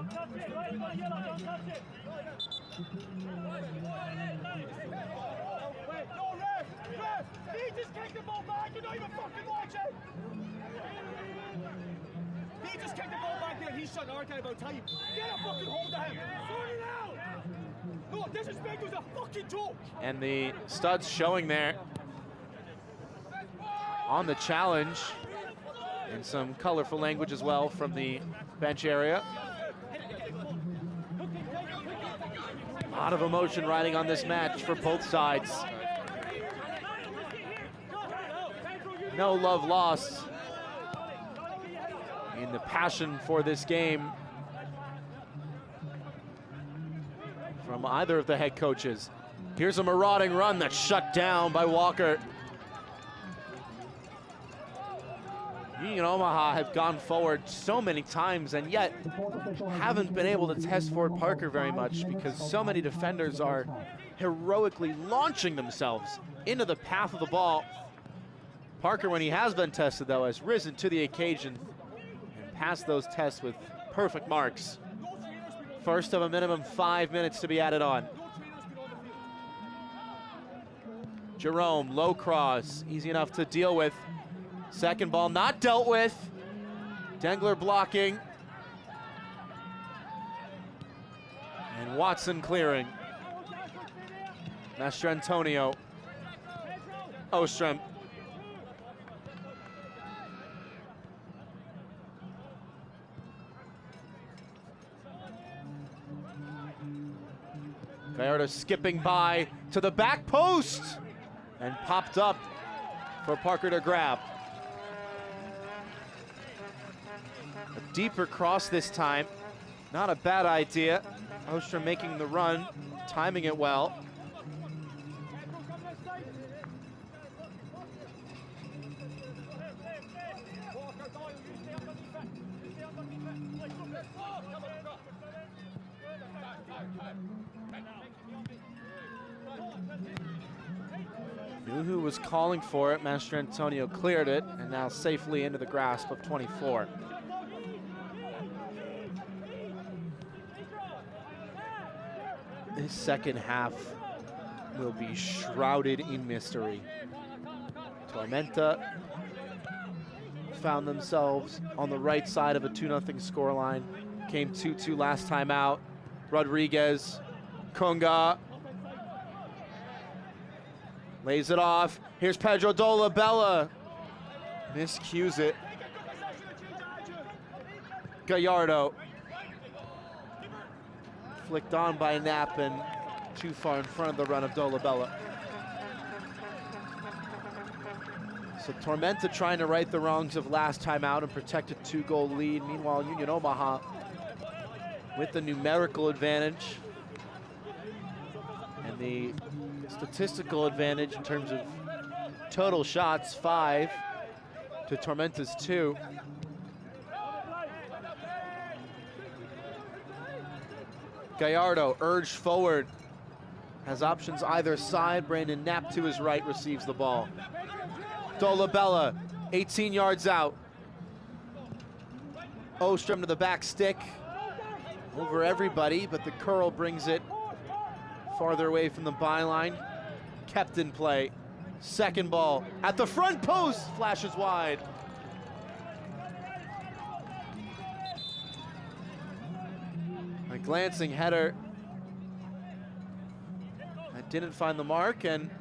He just kicked the ball back, you're not even fucking watching! He just kicked the ball back there, he's shut our guy about time. Get a fucking hold of him! Sort it out! No, disrespect was a fucking joke! And the studs showing there on the challenge, and some colorful language as well from the bench area. A lot of emotion riding on this match for both sides. No love lost in the passion for this game from either of the head coaches. Here's a marauding run that's shut down by Walker. Union Omaha have gone forward so many times and yet haven't been able to test Ford Parker very much because so many defenders are heroically launching themselves into the path of the ball. Parker, when he has been tested though, has risen to the occasion and passed those tests with perfect marks. First of a minimum 5 minutes to be added on. Jerome, low cross, easy enough to deal with. Second ball not dealt with. Dengler blocking. And Watson clearing. Mastrantonio. Ostrom. Gallardo skipping by to the back post and popped up for Parker to grab. A deeper cross this time. Not a bad idea. Ostrom making the run, timing it well. Knew who was calling for it. Mastrantonio cleared it and now safely into the grasp of 24. This second half will be shrouded in mystery. Tormenta found themselves on the right side of a 2-0 scoreline. Came 2-2 last time out. Rodriguez, Kunga, lays it off. Here's Pedro Dolabella. Miscues it. Gallardo. Flicked on by Knapp and too far in front of the run of Dolabella. So Tormenta trying to right the wrongs of last time out and protect a 2-goal lead. Meanwhile, Union Omaha with the numerical advantage and the statistical advantage in terms of total shots, 5 to Tormenta's 2. Gallardo urged forward, has options either side. Brandon Knapp to his right receives the ball. Dolabella, 18 yards out. Ostrom to the back stick, over everybody, but the curl brings it farther away from the byline. Kept in play. Second ball at the front post, flashes wide. A glancing header that didn't find the mark, and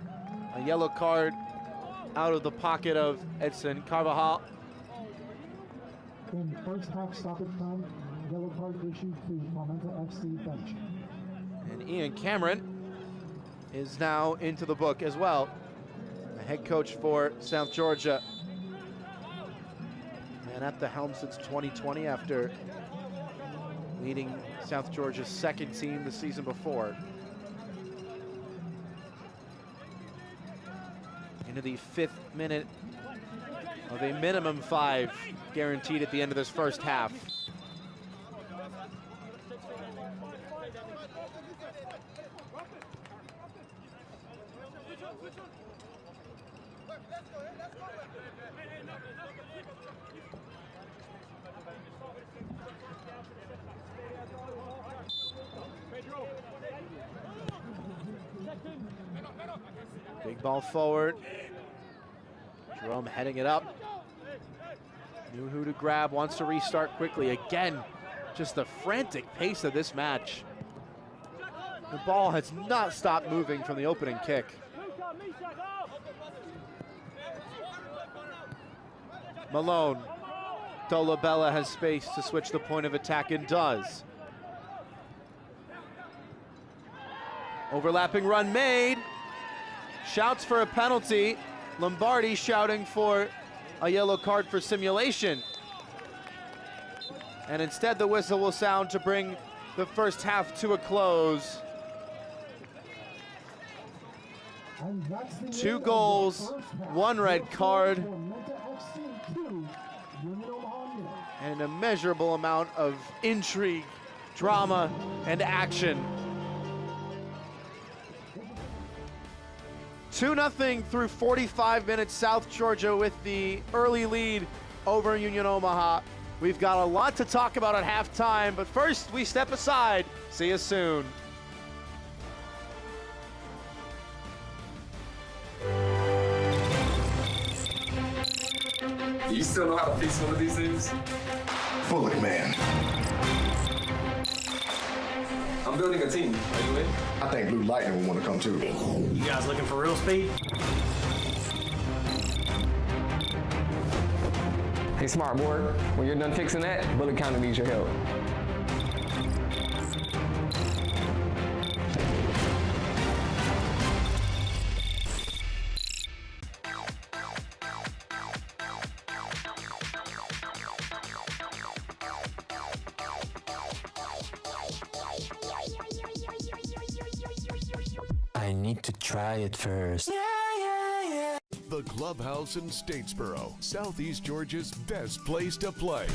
a yellow card out of the pocket of Edson Carvajal. In first half stoppage time, yellow card issued to Tormenta FC bench. And Ian Cameron is now into the book as well. The head coach for South Georgia. And at the helm since 2020 after leading South Georgia's second team the season before. Into the 5th minute of a minimum 5 guaranteed at the end of this first half. Big ball forward. Jerome heading it up. Knew who to grab, wants to restart quickly. Again, just the frantic pace of this match. The ball has not stopped moving from the opening kick. Malone. Dolabella has space to switch the point of attack and does. Overlapping run made. Shouts for a penalty. Lombardi shouting for a yellow card for simulation. And instead the whistle will sound to bring the first half to a close. 2 goals, 1 red card, and an immeasurable amount of intrigue, drama, and action. 2-0 through 45 minutes, South Georgia with the early lead over Union Omaha. We've got a lot to talk about at halftime, but first we step aside. See you soon. Do you still know how to fix one of these things? Fully, man. I'm building a team. Are you in? I think Blue Lightning will want to come too. You guys looking for real speed? Hey, smart boy. When you're done fixing that, Bullet County needs your help. I need to try it first. The Clubhouse in Statesboro, Southeast Georgia's best place to play.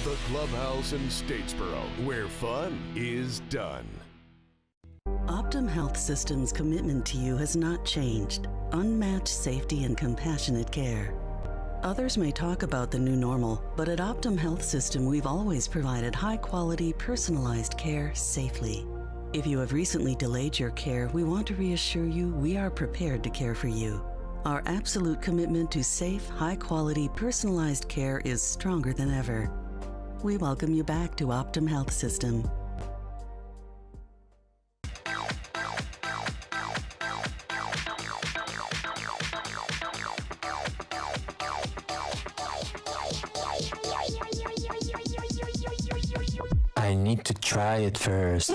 The Clubhouse in Statesboro, where fun is done. Optum Health System's commitment to you has not changed. Unmatched safety and compassionate care. Others may talk about the new normal, but at Optum Health System, we've always provided high-quality, personalized care safely. If you have recently delayed your care, we want to reassure you we are prepared to care for you. Our absolute commitment to safe, high-quality, personalized care is stronger than ever. We welcome you back to Optum Health System. I need to try it first.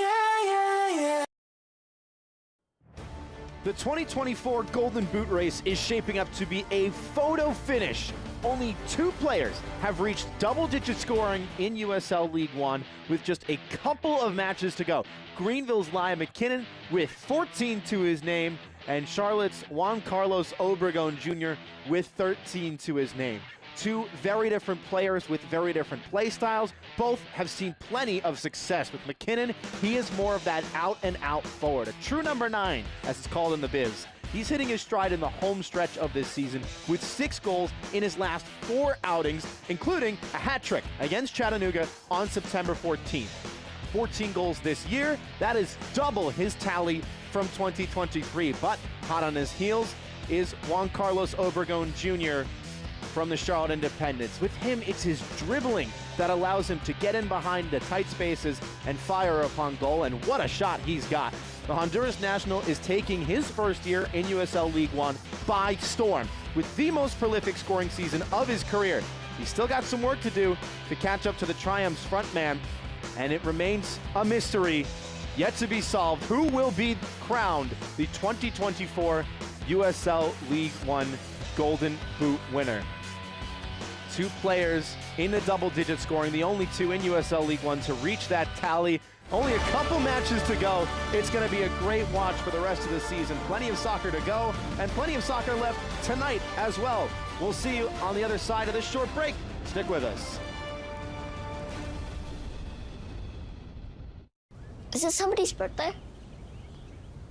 The 2024 Golden Boot Race is shaping up to be a photo finish. Only 2 players have reached double-digit scoring in USL League One with just a couple of matches to go. Greenville's Lyle McKinnon with 14 to his name, and Charlotte's Juan Carlos Obregon Jr. with 13 to his name. 2 very different players with very different play styles. Both have seen plenty of success. With McKinnon, he is more of that out-and-out forward, a true number 9, as it's called in the biz. He's hitting his stride in the home stretch of this season with 6 goals in his last 4 outings, including a hat trick against Chattanooga on September 14th. 14 goals this year, that is double his tally from 2023. But hot on his heels is Juan Carlos Obregon Jr. from the Charlotte Independents. With him, it's his dribbling that allows him to get in behind the tight spaces and fire upon goal, and what a shot he's got. The Honduras national is taking his first year in USL League One by storm, with the most prolific scoring season of his career. He's still got some work to do to catch up to the Triumph's frontman, and it remains a mystery yet to be solved. Who will be crowned the 2024 USL League One Golden Boot winner? 2 players in the double-digit scoring, the only 2 in USL League One to reach that tally. Only a couple matches to go. It's going to be a great watch for the rest of the season. Plenty of soccer to go, and plenty of soccer left tonight as well. We'll see you on the other side of this short break. Stick with us. Is it somebody's birthday?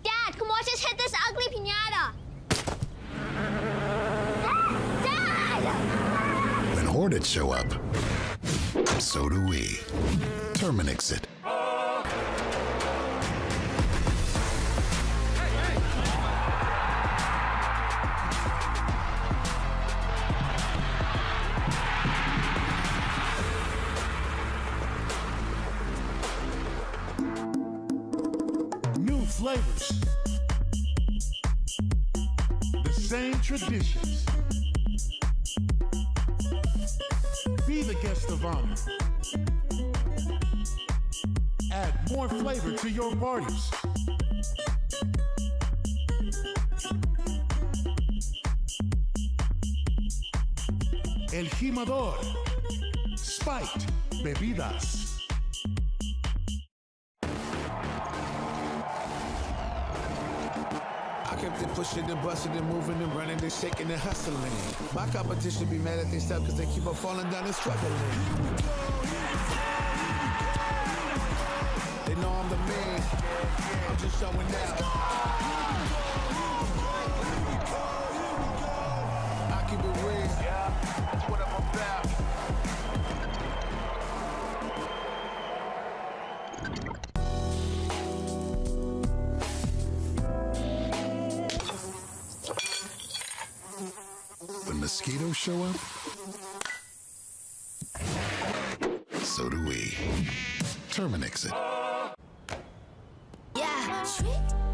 Dad, come watch us hit this ugly piñata. Dad! When Hornets show up, so do we. Terminix it. New flavors. The same traditions. Be the guest of honor. Add more flavor to your parties. El Jimador. Spiked Bebidas. I kept it pushing and busting and moving and running and shaking and hustling. My competition be mad at themselves because they keep on falling down and struggling. They know I'm the man. I'm just showing out. I keep it real. That's what I'm about. When mosquitoes show up, so do we. Terminix it. Yeah,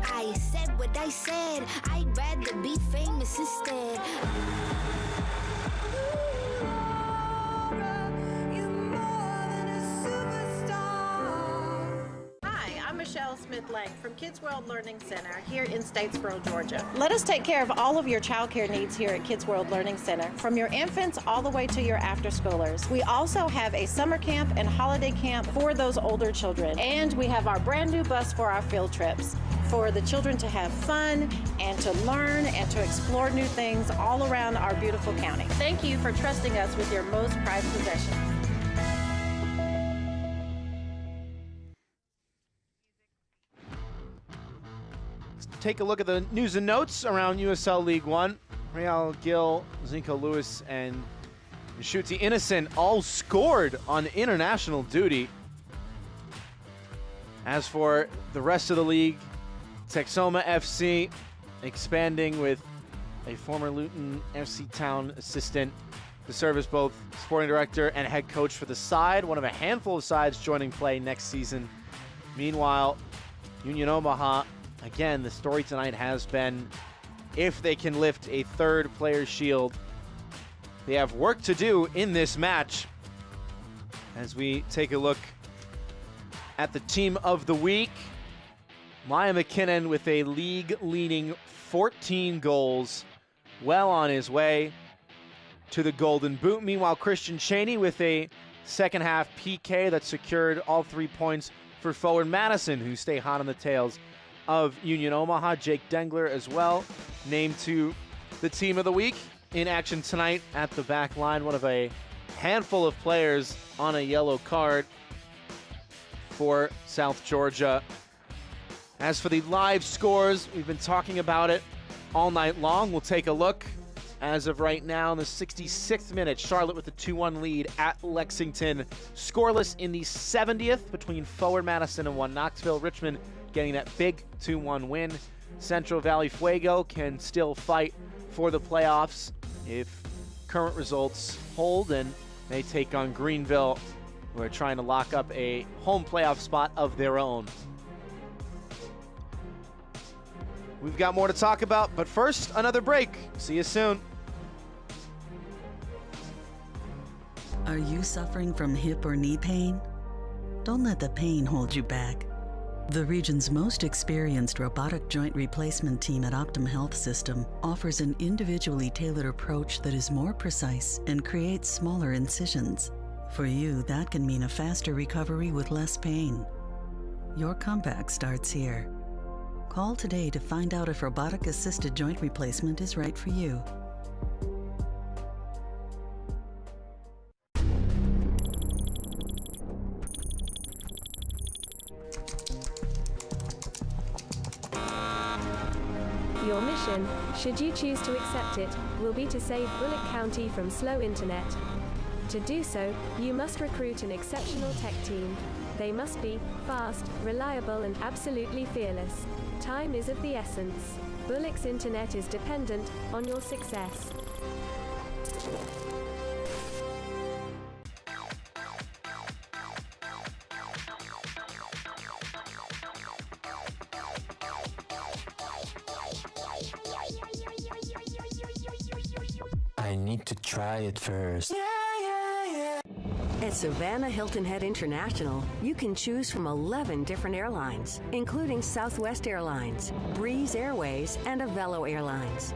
I said what I said. I'd rather be famous instead. Smith-Lang from Kids World Learning Center here in Statesboro, Georgia. Let us take care of all of your child care needs here at Kids World Learning Center, from your infants all the way to your after-schoolers. We also have a summer camp and holiday camp for those older children, and we have our brand new bus for our field trips, for the children to have fun and to learn and to explore new things all around our beautiful county. Thank you for trusting us with your most prized possessions. Take a look at the news and notes around USL League One. Real Gil, Zinko Lewis, and Shuti Innocent all scored on international duty. As for the rest of the league, Texoma FC expanding with a former Luton FC Town assistant to serve as both sporting director and head coach for the side, one of a handful of sides joining play next season. Meanwhile, Union Omaha, again, the story tonight has been if they can lift a third Players' Shield. They have work to do in this match. As we take a look at the team of the week, Maya McKinnon with a league-leading 14 goals, well on his way to the Golden Boot. Meanwhile, Christian Cheney with a second-half PK that secured all 3 points for forward Madison, who stay hot on the tails of Union Omaha. Jake Dengler as well, named to the team of the week. In action tonight at the back line, one of a handful of players on a yellow card for South Georgia. As for the live scores, we've been talking about it all night long. We'll take a look. As of right now, in the 66th minute, Charlotte with a 2-1 lead at Lexington. Scoreless in the 70th between forward Madison and 1 Knoxville. Richmond getting that big 2-1 win. Central Valley Fuego can still fight for the playoffs if current results hold, and they take on Greenville, who are trying to lock up a home playoff spot of their own. We've got more to talk about, but first, another break. See you soon. Are you suffering from hip or knee pain? Don't let the pain hold you back. The region's most experienced robotic joint replacement team at Optum Health System offers an individually tailored approach that is more precise and creates smaller incisions. For you, that can mean a faster recovery with less pain. Your comeback starts here. Call today to find out if robotic-assisted joint replacement is right for you. Your mission, should you choose to accept it, will be to save Bullock County from slow internet. To do so, you must recruit an exceptional tech team. They must be fast, reliable, and absolutely fearless. Time is of the essence. Bullock's internet is dependent on your success. I need to try it first. At Savannah Hilton Head International, you can choose from 11 different airlines, including Southwest Airlines, Breeze Airways, and Avelo Airlines.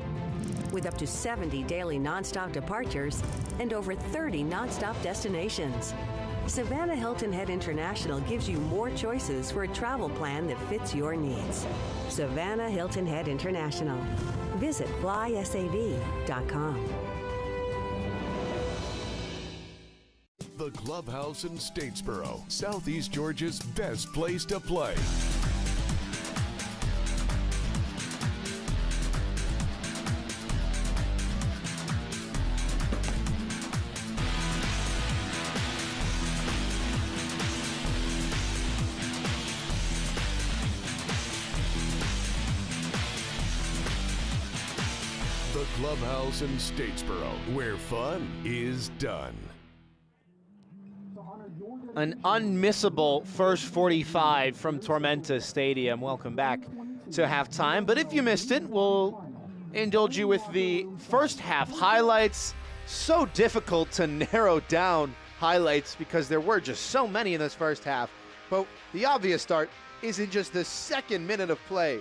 With up to 70 daily nonstop departures and over 30 nonstop destinations. Savannah Hilton Head International gives you more choices for a travel plan that fits your needs. Savannah Hilton Head International. Visit flysav.com. The Clubhouse in Statesboro, Southeast Georgia's best place to play. The Clubhouse in Statesboro, where fun is done. An unmissable first 45 from Tormenta Stadium. Welcome back to halftime. But if you missed it, we'll indulge you with the first half highlights. So difficult to narrow down highlights because there were just so many in this first half. But the obvious start is in just the second minute of play.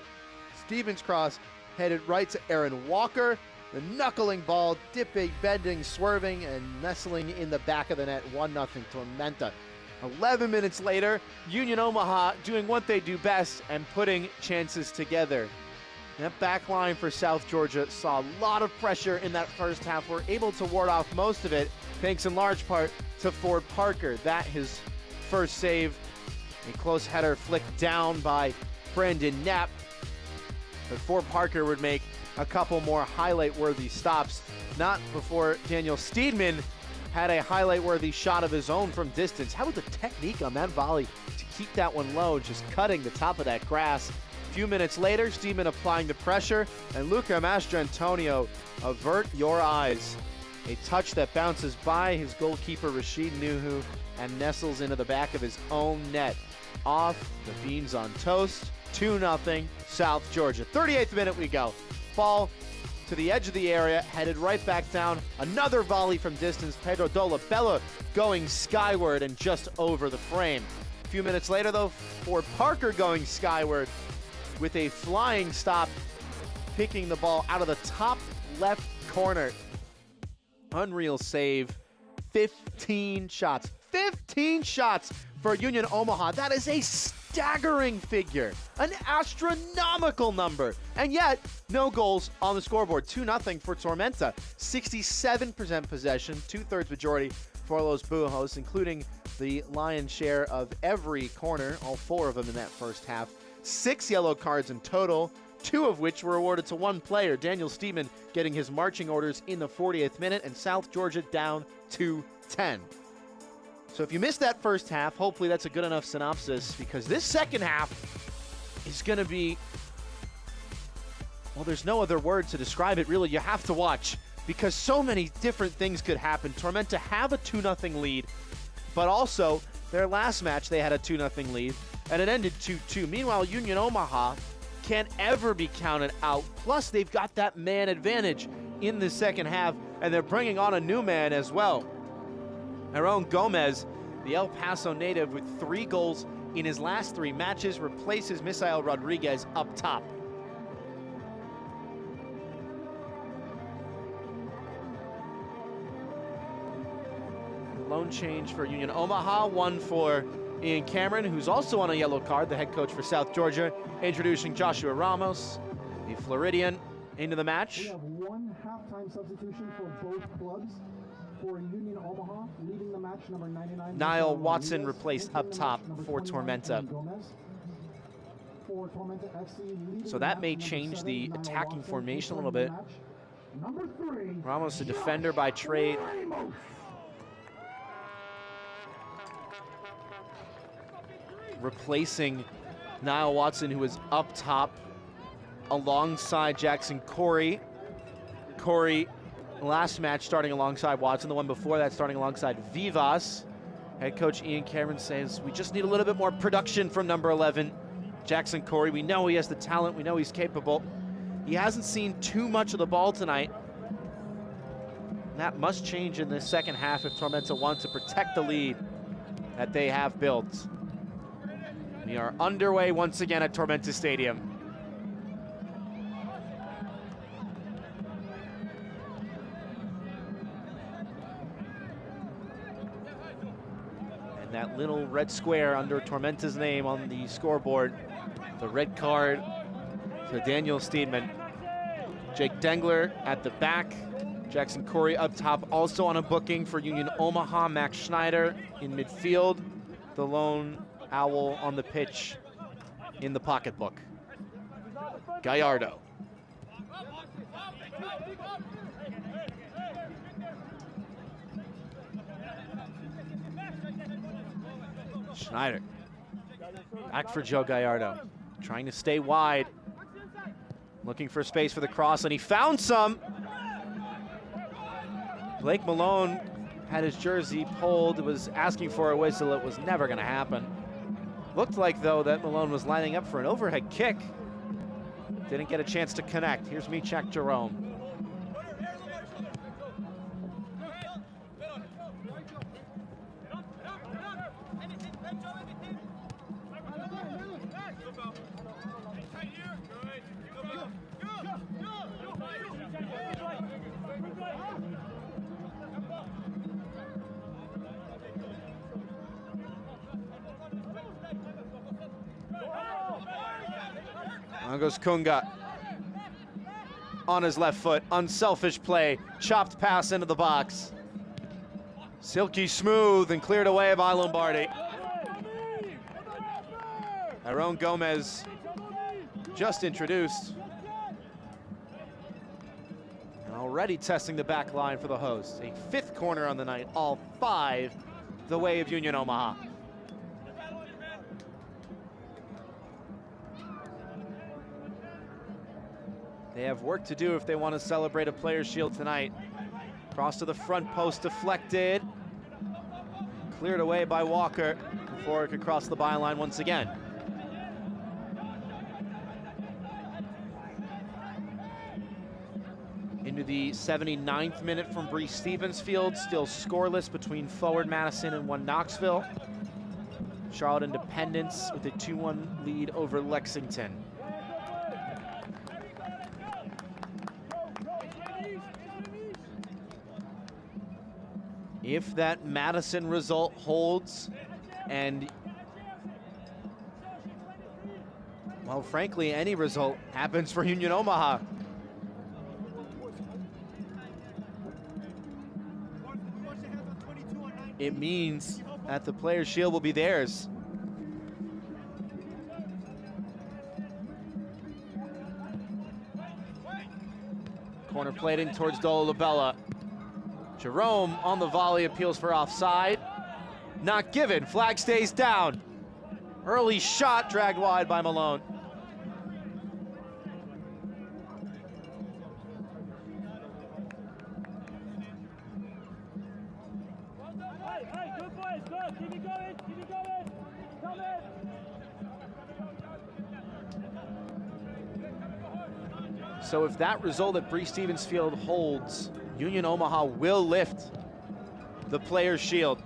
Stevens cross headed right to Aaron Walker. The knuckling ball, dipping, bending, swerving, and nestling in the back of the net. 1-0 Tormenta. 11 minutes later, Union Omaha doing what they do best and putting chances together. That back line for South Georgia saw a lot of pressure in that first half. We're able to ward off most of it, thanks in large part to Ford Parker. That his first save, a close header flicked down by Brandon Knapp. But Ford Parker would make a couple more highlight-worthy stops, not before Daniel Steedman had a highlight-worthy shot of his own from distance. How about the technique on that volley to keep that one low, just cutting the top of that grass. A few minutes later, Steedman applying the pressure, and Luca Mastrantonio, avert your eyes. A touch that bounces by his goalkeeper, Rashid Nuhu, and nestles into the back of his own net. Off the beans on toast, 2-0 South Georgia. 38th minute we go. Ball to the edge of the area, headed right back down. Another volley from distance. Pedro Dolabella going skyward and just over the frame. A few minutes later, though, Ford Parker going skyward with a flying stop, picking the ball out of the top left corner. Unreal save. 15 shots. 15 shots for Union Omaha. That is a staggering figure, an astronomical number, and yet no goals on the scoreboard. 2-0 for Tormenta. 67% possession, 2/3 majority for Los Bujos, including the lion's share of every corner, all 4 of them in that first half. 6 yellow cards in total, 2 of which were awarded to one player, Daniel Steedman getting his marching orders in the 40th minute, and South Georgia down to 10. So if you missed that first half, hopefully that's a good enough synopsis, because this second half is going to be, well, there's no other word to describe it, really. You have to watch, because so many different things could happen. Tormenta have a 2-0 lead, but also their last match they had a 2-0 lead, and it ended 2-2. Meanwhile, Union Omaha can't ever be counted out. Plus, they've got that man advantage in the second half, and they're bringing on a new man as well. Aaron Gomez, the El Paso native, with 3 goals in his last 3 matches, replaces Misael Rodriguez up top. Loan change for Union Omaha, one for Ian Cameron, who's also on a yellow card, the head coach for South Georgia, introducing Joshua Ramos, the Floridian, into the match. We have one halftime substitution for both clubs. For Union Omaha, leading the match, number 99. Niall Watson replaced up top for Tormenta. So that may change the attacking formation a little bit. Ramos, a defender by trade. Replacing Niall Watson, who was up top alongside Jackson Corey. Corey, last match starting alongside Watson, the one before that starting alongside Vivas. Head coach Ian Cameron says, we just need a little bit more production from number 11, Jackson Corey. We know he has the talent, we know he's capable. He hasn't seen too much of the ball tonight. That must change in the second half if Tormenta wants to protect the lead that they have built. We are underway once again at Tormenta Stadium. And that little red square under Tormenta's name on the scoreboard, the red card to Daniel Steedman. Jake Dengler at the back, Jackson Corey up top, also on a booking for Union Omaha, Max Schneider in midfield, the lone owl on the pitch in the pocketbook. Gallardo. Schneider. Back for Joe Gallardo. Trying to stay wide. Looking for space for the cross, and he found some. Blake Malone had his jersey pulled, was asking for a whistle. It was never going to happen. Looked like, though, that Malone was lining up for an overhead kick. Didn't get a chance to connect. Here's Michak Jerome. On goes Kunga on his left foot, unselfish play, chopped pass into the box. Silky smooth and cleared away by Lombardi. Aaron Gomez just introduced. And already testing the back line for the hosts. A 5th corner on the night, all 5 the way of Union Omaha. They have work to do if they want to celebrate a Players' Shield tonight. Cross to the front post, deflected. Cleared away by Walker before it could cross the byline once again. Into the 79th minute from Bree Stevens Field, still scoreless between Forward Madison and 1 Knoxville. Charlotte Independence with a 2-1 lead over Lexington. If that Madison result holds, and, well, frankly, any result happens for Union Omaha. It means that the Players' Shield will be theirs. Corner plating towards Dolo Labella. Jerome on the volley, appeals for offside. Not given, flag stays down. Early shot dragged wide by Malone. So if that result at Bree Stevens Field holds, Union Omaha will lift the Players' Shield.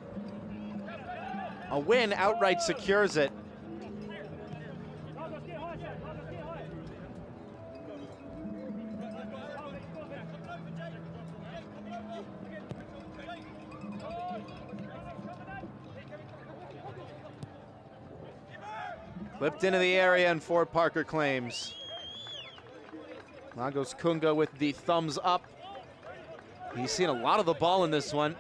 A win outright secures it, Flipped into the area and Ford Parker claims. Lagos Kunga with the thumbs up. He's seen a lot of the ball in this one.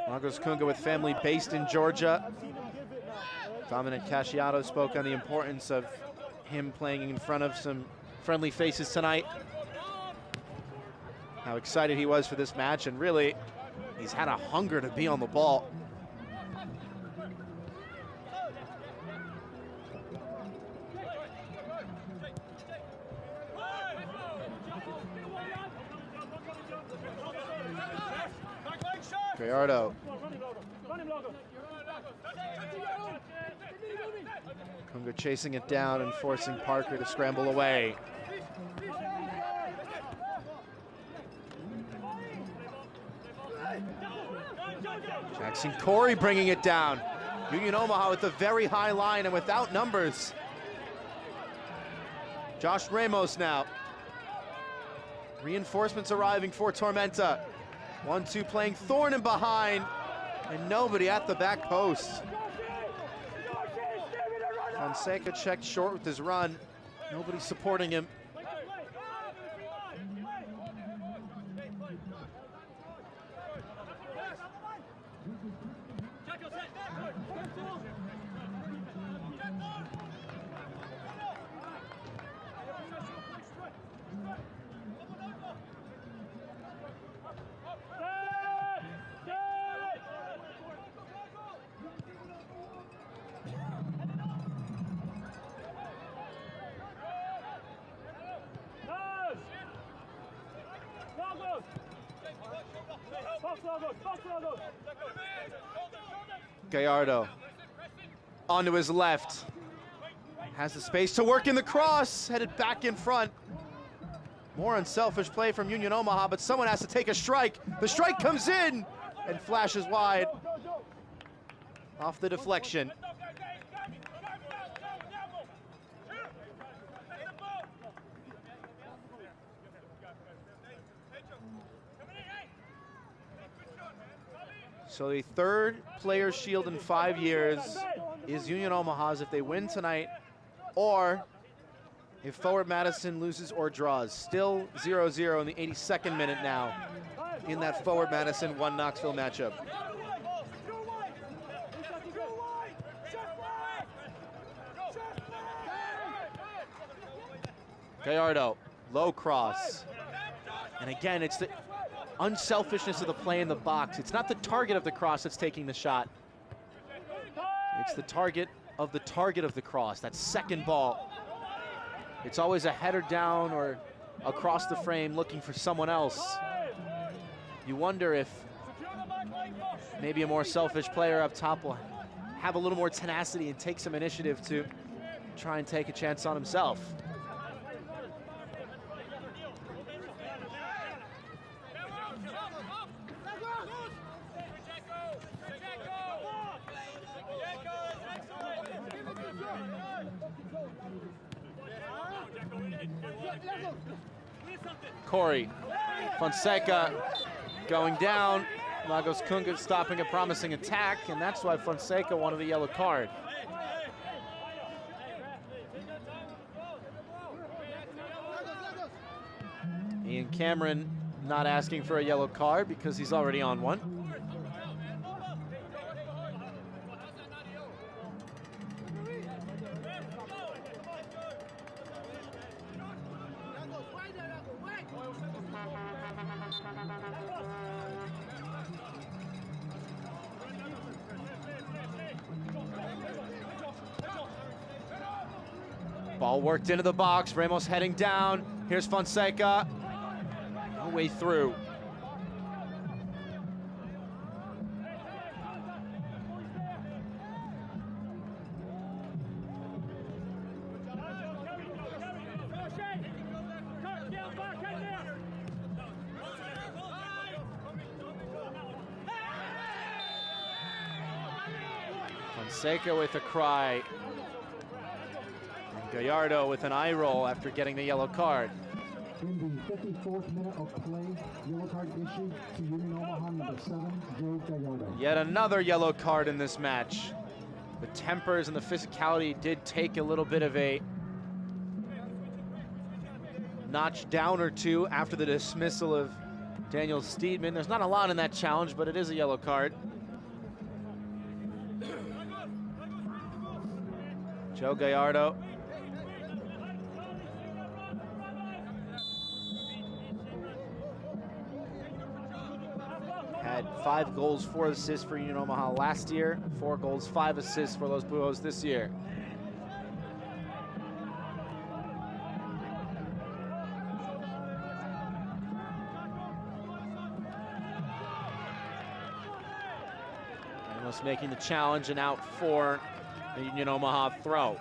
Lagos Kunga with family based in Georgia. Dominic Casciato spoke on the importance of him playing in front of some friendly faces tonight. How excited he was for this match, and really, he's had a hunger to be on the ball. Gallardo. Kunga chasing it down and forcing Parker to scramble away. Jackson Corey bringing it down. Union Omaha with a very high line and without numbers. Josh Ramos now. Reinforcements arriving for Tormenta. 1-2 playing Thornton behind, and nobody at the back post. Fonseca checked short with his run. Nobody supporting him. Gallardo onto his left. Has the space to work in the cross, headed back in front. More unselfish play from Union Omaha, but someone has to take a strike. The strike comes in and flashes wide off the deflection. So the third Players' Shield in 5 years is Union Omaha's if they win tonight, or if Forward Madison loses or draws. Still 0-0 in the 82nd minute now in that Forward Madison 1 Knoxville matchup. Gallardo, low cross. And again, it's the unselfishness of the play in the box. It's not the target of the cross that's taking the shot. It's the target of the cross, that second ball. It's always a header down or across the frame looking for someone else. You wonder if maybe a more selfish player up top will have a little more tenacity and take some initiative to try and take a chance on himself. Corey, Fonseca going down. Lagos Kunga stopping a promising attack, and that's why Fonseca wanted a yellow card. Ian Cameron not asking for a yellow card because he's already on one. Ball worked into the box, Ramos heading down. Here's Fonseca, no way through. Fonseca with a cry. And Gallardo with an eye roll after getting the yellow card. In the 54th minute of play, yellow card issued to Union Omaha number 7, Joe Gallardo. Yet another yellow card in this match. The tempers and the physicality did take a little bit of a notch down or two after the dismissal of Daniel Steedman. There's not a lot in that challenge, but it is a yellow card. Joe Gallardo. Had 5 goals, 4 assists for Union Omaha last year. 4 goals, 5 assists for Los Bujos this year. Almost making the challenge and out for the Union Omaha throw.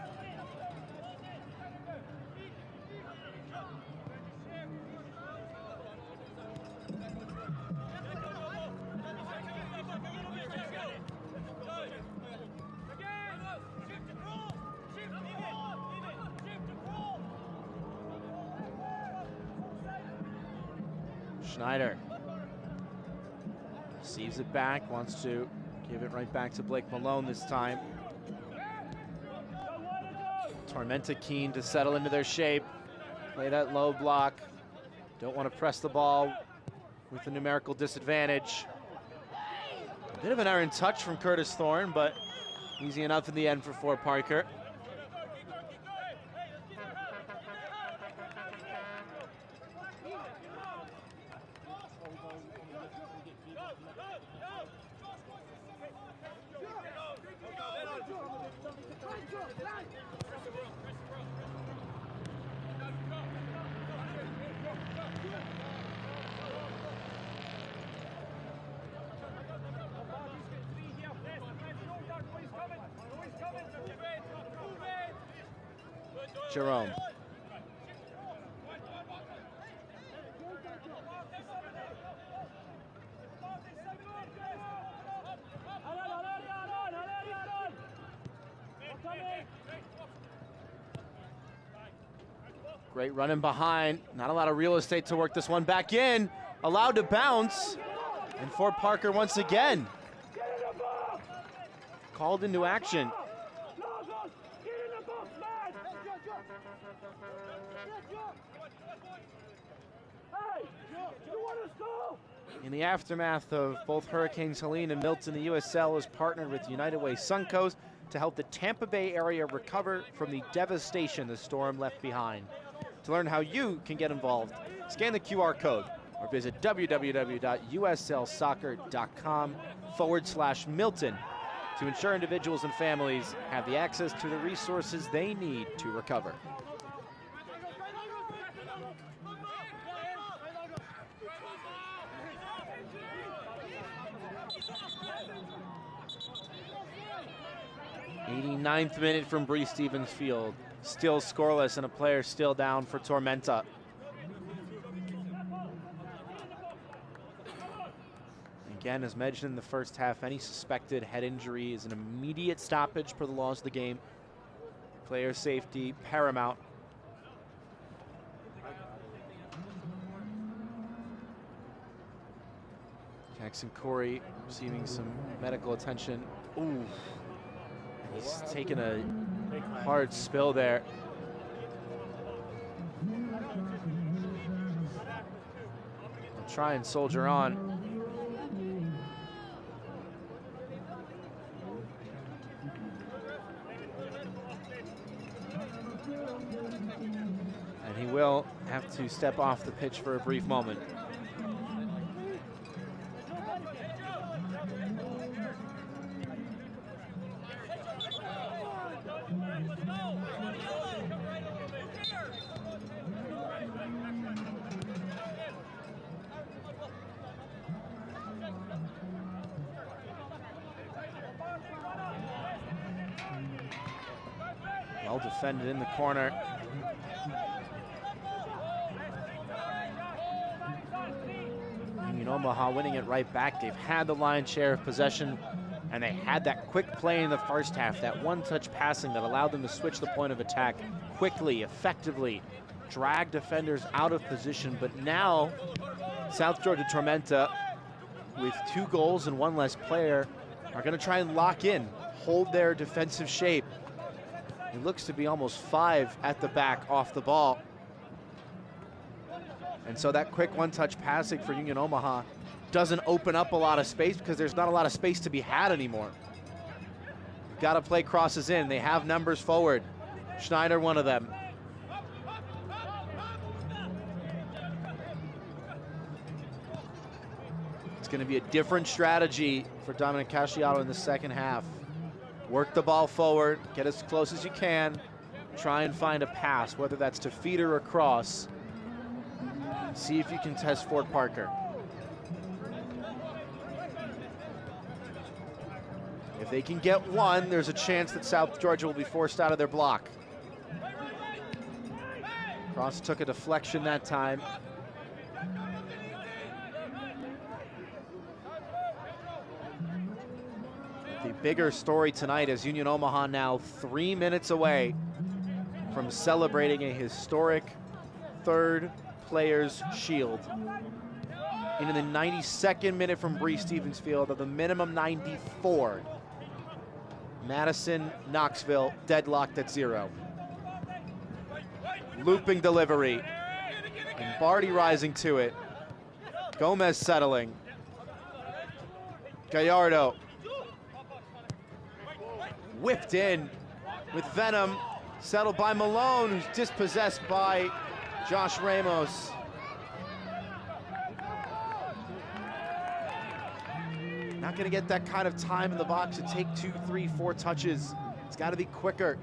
Schneider receives it back, wants to give it right back to Blake Malone this time. Tormenta keen to settle into their shape, play that low block. Don't want to press the ball with a numerical disadvantage. A bit of an errant touch from Curtis Thorne, but easy enough in the end for Fort Parker. Jerome. Great running behind. Not a lot of real estate to work this one back in. Allowed to bounce. And Fort Parker once again called into action. In the aftermath of both Hurricanes Helene and Milton, the USL has partnered with United Way Suncoast to help the Tampa Bay area recover from the devastation the storm left behind. To learn how you can get involved, scan the QR code or visit www.uslsoccer.com/Milton to ensure individuals and families have the access to the resources they need to recover. Ninth minute from Bree Stevens Field. Still scoreless and a player still down for Tormenta. Again, as mentioned in the first half, any suspected head injury is an immediate stoppage for the laws of the game. Player safety paramount. Jackson Corey receiving some medical attention. Ooh. He's taken a hard spill there. I'll try and soldier on. And he will have to step off the pitch for a brief moment. Well defended in the corner. Union Omaha winning it right back. They've had the lion's share of possession, and they had that quick play in the first half, that one-touch passing that allowed them to switch the point of attack quickly, effectively. drag defenders out of position, but now South Georgia Tormenta, with 2 goals and 1 less player, are going to try and lock in, hold their defensive shape. It looks to be almost 5 at the back off the ball. And so that quick one-touch passing for Union Omaha doesn't open up a lot of space because there's not a lot of space to be had anymore. You've got to play crosses in. They have numbers forward. Schneider, one of them. It's going to be a different strategy for Dominic Casciato in the second half. Work the ball forward, get as close as you can, try and find a pass, whether that's to feed or across. See if you can test Ford Parker. If they can get one, there's a chance that South Georgia will be forced out of their block. Cross took a deflection that time. The bigger story tonight is Union Omaha now 3 minutes away from celebrating a historic 3rd Players' Shield. Into the 92nd minute from Bree Stevens Field of the minimum 94. Madison, Knoxville, deadlocked at 0. Looping delivery. And Barty rising to it. Gomez settling. Gallardo. Whipped in with venom. Settled by Malone, who's dispossessed by Josh Ramos. Not going to get that kind of time in the box to take 2, 3, 4 touches. It's got to be quicker.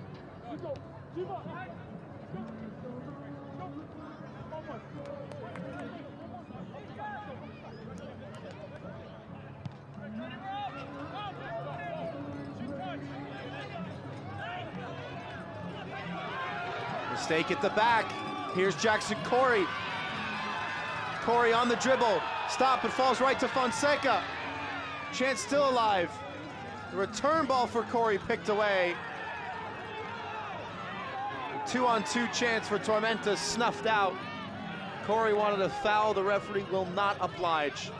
Mistake at the back. Here's Jackson Corey. Corey on the dribble. Stop, it falls right to Fonseca. Chance still alive. The return ball for Corey picked away. 2-on-2 chance for Tormenta snuffed out. Corey wanted a foul, the referee will not oblige.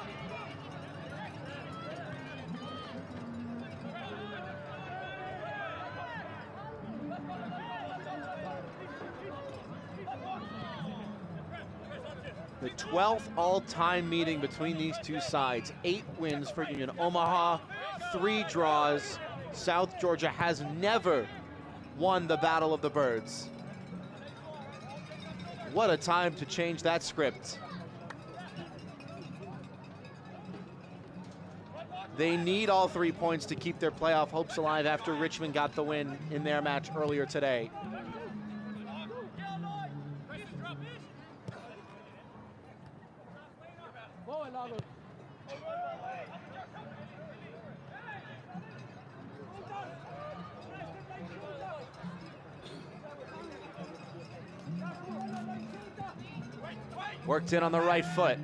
The 12th all-time meeting between these two sides. 8 wins for Union Omaha, 3 draws. South Georgia has never won the Battle of the Birds. What a time to change that script. They need all 3 points to keep their playoff hopes alive after Richmond got the win in their match earlier today. Worked in on the right foot.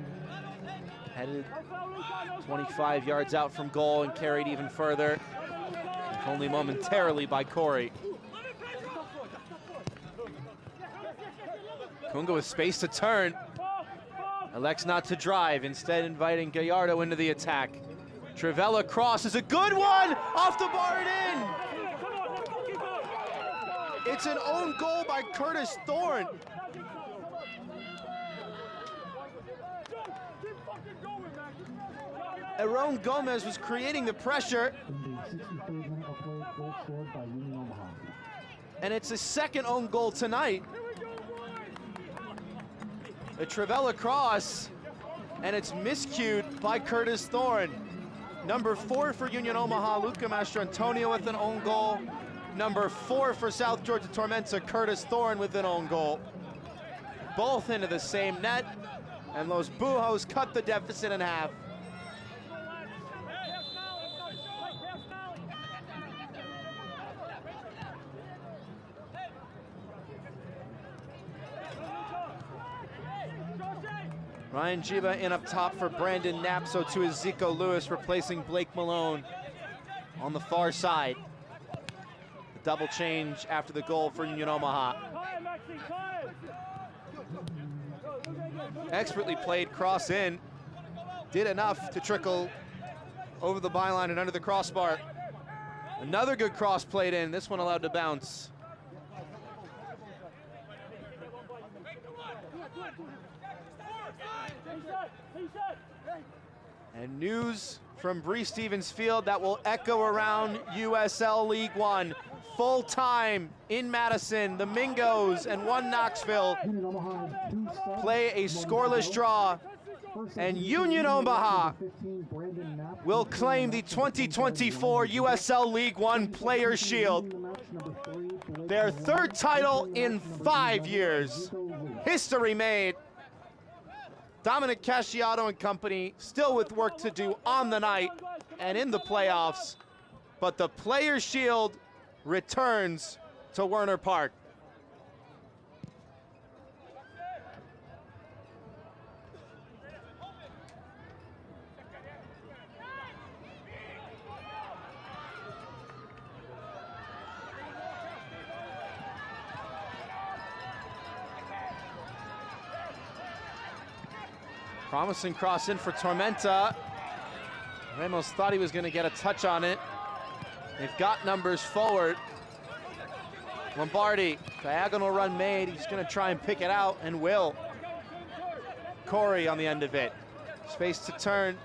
Headed 25 yards out from goal and carried even further. Only momentarily by Corey. Kunga with space to turn. Elects not to drive, instead inviting Gallardo into the attack. Trivella cross is a good one! Off the bar and in! It's an own goal by Curtis Thorne. Aaron Gomez was creating the pressure. And it's his second own goal tonight. A Trivella cross, and it's miscued by Curtis Thorne. Number 4 for Union Omaha, Luca Mastrantonio with an own goal. Number 4 for South Georgia Tormenta, Curtis Thorne with an own goal. Both into the same net, and Los Bujos cut the deficit in half. Ryan Jiba in up top for Brandon Napso to Ezekiel Lewis, replacing Blake Malone on the far side. The double change after the goal for Union Omaha. Expertly played cross in. Did enough to trickle over the byline and under the crossbar. Another good cross played in, this one allowed to bounce. And news from Bree Stevens Field that will echo around USL League One. Full time in Madison, the Mingos and one Knoxville play a scoreless draw, and Union Omaha will claim the 2024 USL League One Players' Shield. Their third title in 5 years. History made. Dominic Casciato and company still with work to do on the night and in the playoffs, but the Players' Shield returns to Werner Park. Promising cross in for Tormenta. Ramos thought he was going to get a touch on it. They've got numbers forward. Lombardi, diagonal run made. He's going to try and pick it out, and will. Corey on the end of it. Space to turn.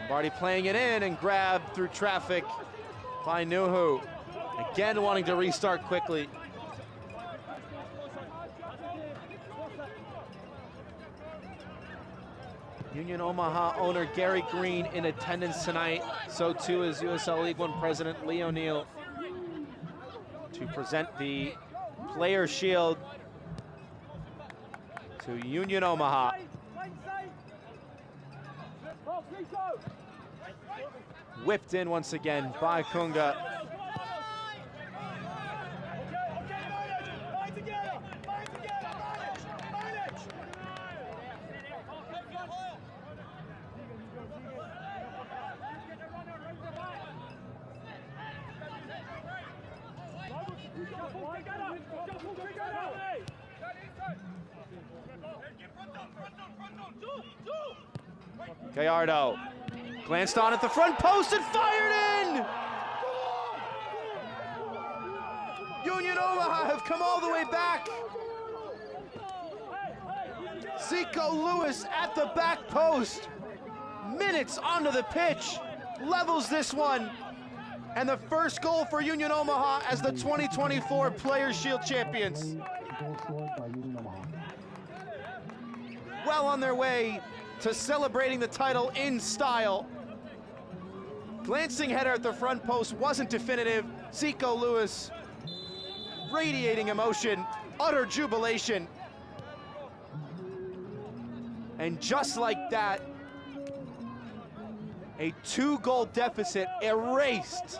Lombardi playing it in and grabbed through traffic by Nuhu. Again wanting to restart quickly. Union Omaha owner Gary Green in attendance tonight. So too is USL League One president Lee O'Neill to present the Players' Shield to Union Omaha. Whipped in once again by Kunga. Gallardo glanced on at the front post and fired in! Union Omaha have come all the way back. Zico Lewis at the back post. Minutes onto the pitch. Levels this one. And the first goal for Union Omaha as the 2024 Players' Shield champions. Well on their way to celebrating the title in style. Glancing header at the front post wasn't definitive. Zico Lewis radiating emotion, utter jubilation. And just like that, a 2-goal deficit erased.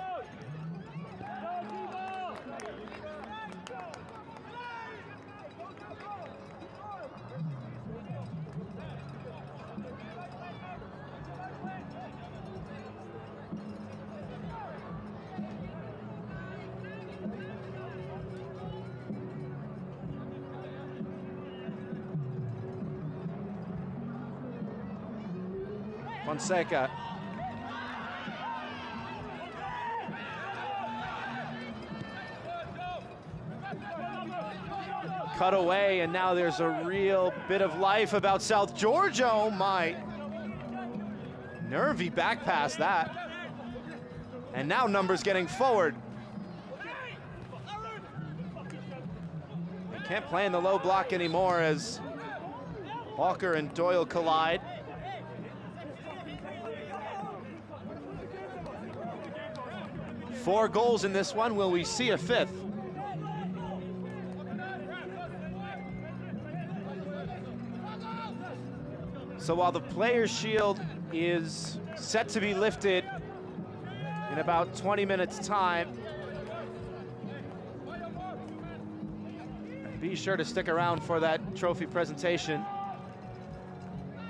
Fonseca. Cut away, and now there's a real bit of life about South Georgia. Oh my. Nervy back pass that. And now numbers getting forward. They can't play in the low block anymore as Walker and Doyle collide. Four goals in this one. Will we see a fifth? So while the Players' Shield is set to be lifted in about 20 minutes time, be sure to stick around for that trophy presentation.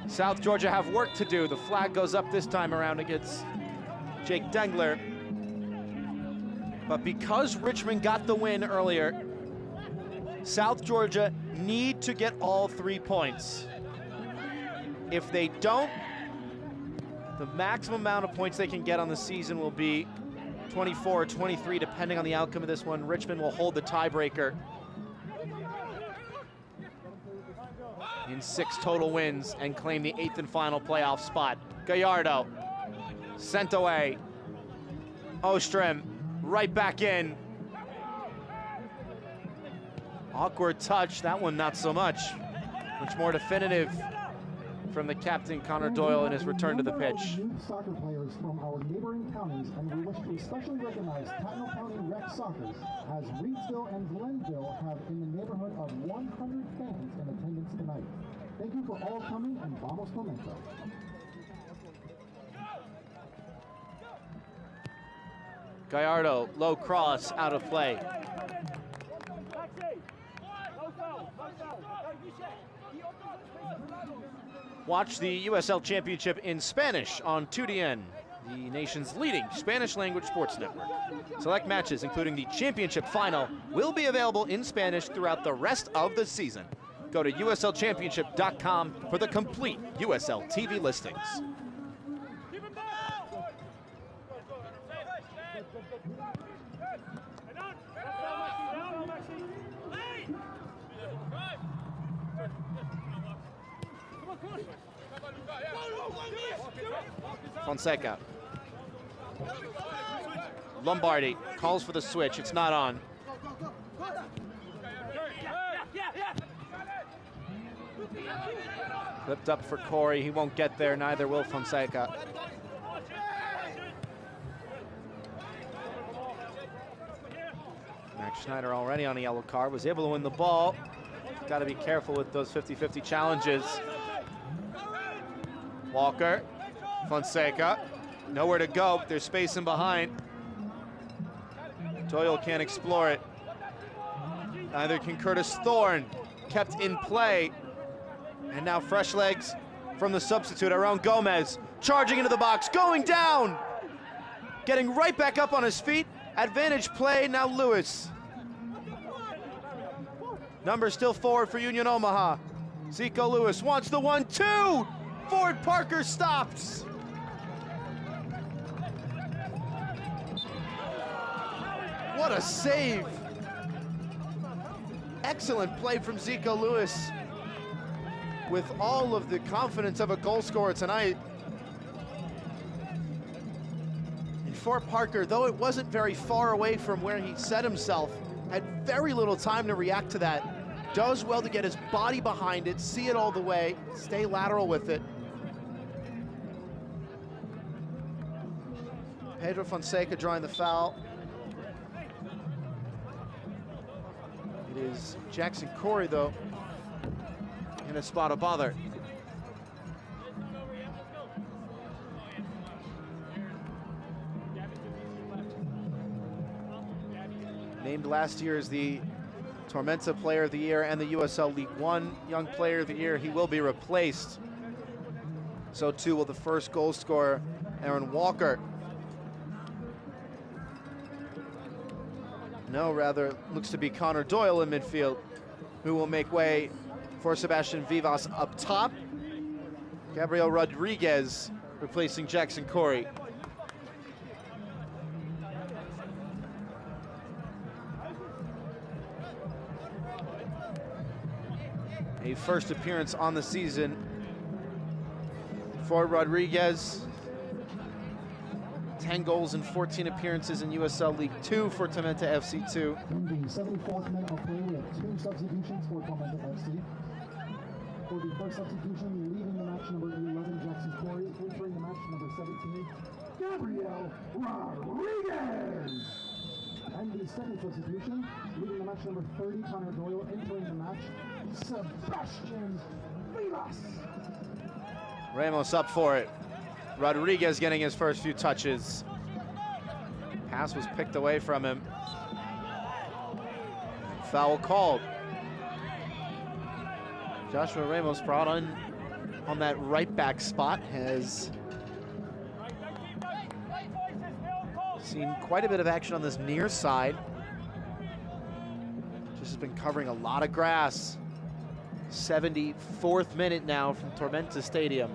South Georgia have work to do. The flag goes up this time around against Jake Dengler. But because Richmond got the win earlier, South Georgia need to get all 3 points. If they don't, the maximum amount of points they can get on the season will be 24 or 23, depending on the outcome of this one. Richmond will hold the tiebreaker in 6 total wins and claim the 8th and final playoff spot. Gallardo sent away. Ostrom right back in. Awkward touch, that one not so much. Much more definitive from the captain, Connor Doyle, in his return to the pitch. Youth soccer players from our neighboring counties, and we wish to especially recognize Tattnall County Rec Soccers, as Reedsville and Glenville have in the neighborhood of 100 fans in attendance tonight. Thank you for all coming, and vamos Tormenta. Gallardo, low cross, out of play. Watch the USL Championship in Spanish on 2DN, the nation's leading Spanish language sports network. Select matches, including the championship final, will be available in Spanish throughout the rest of the season. Go to uslchampionship.com for the complete USL TV listings. Fonseca. Lombardi calls for the switch. It's not on. Flipped up for Corey. He won't get there. Neither will Fonseca. Max Schneider already on a yellow card. Was able to win the ball. Got to be careful with those 50-50 challenges. Walker. Fonseca, nowhere to go, but there's space in behind. Doyle can't explore it. Neither can Curtis Thorne, kept in play. And now fresh legs from the substitute, Aaron Gomez, charging into the box, going down! Getting right back up on his feet, advantage play, now Lewis. Number still forward for Union Omaha. Zico Lewis wants the 1-2! Ford Parker stops. What a save. Excellent play from Zico Lewis with all of the confidence of a goal scorer tonight. And Ford Parker, though it wasn't very far away from where he set himself, had very little time to react to that. Does well to get his body behind it, see it all the way, stay lateral with it. Pedro Fonseca drawing the foul. It is Jackson Corey, though, in a spot of bother. Named last year as the Tormenta Player of the Year and the USL League One Young Player of the Year, he will be replaced. So too will the first goal scorer, Aaron Walker. No, rather looks to be Connor Doyle in midfield, who will make way for Sebastian Vivas up top. Gabriel Rodriguez replacing Jackson Corey. A first appearance on the season for Rodriguez. 10 goals and 14 appearances in USL League Two for Tormenta FC2. In the 74th minute of play, we have 2 substitutions for Tormenta FC. For the first substitution, leaving the match, number 11, Jackson Corey. Entering the match, number 17, Gabriel Rodriguez. And the second substitution, leaving the match, number 30, Connor Doyle. Entering the match, Sebastian Vivas. Ramos up for it. Rodriguez getting his first few touches. Pass was picked away from him. Foul called. Joshua Ramos brought on that right back spot, has seen quite a bit of action on this near side. Just has been covering a lot of grass. 74th minute now from Tormenta Stadium.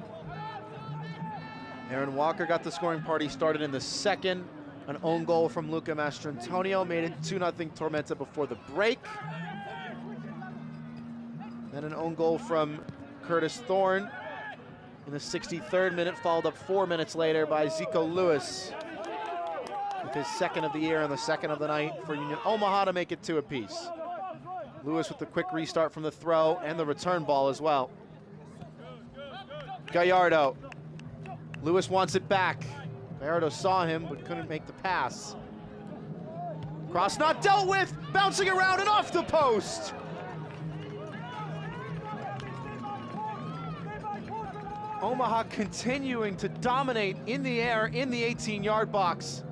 Aaron Walker got the scoring party started in the second. An own goal from Luca Mastrantonio made it 2-0 Tormenta before the break. Then an own goal from Curtis Thorne in the 63rd minute, followed up 4 minutes later by Zico Lewis with his second of the year and the second of the night for Union Omaha to make it 2 apiece. Lewis with the quick restart from the throw and the return ball as well. Gallardo. Lewis wants it back. Gallardo saw him but couldn't make the pass. Cross not dealt with, bouncing around and off the post. Omaha continuing to dominate in the air in the 18-yard box.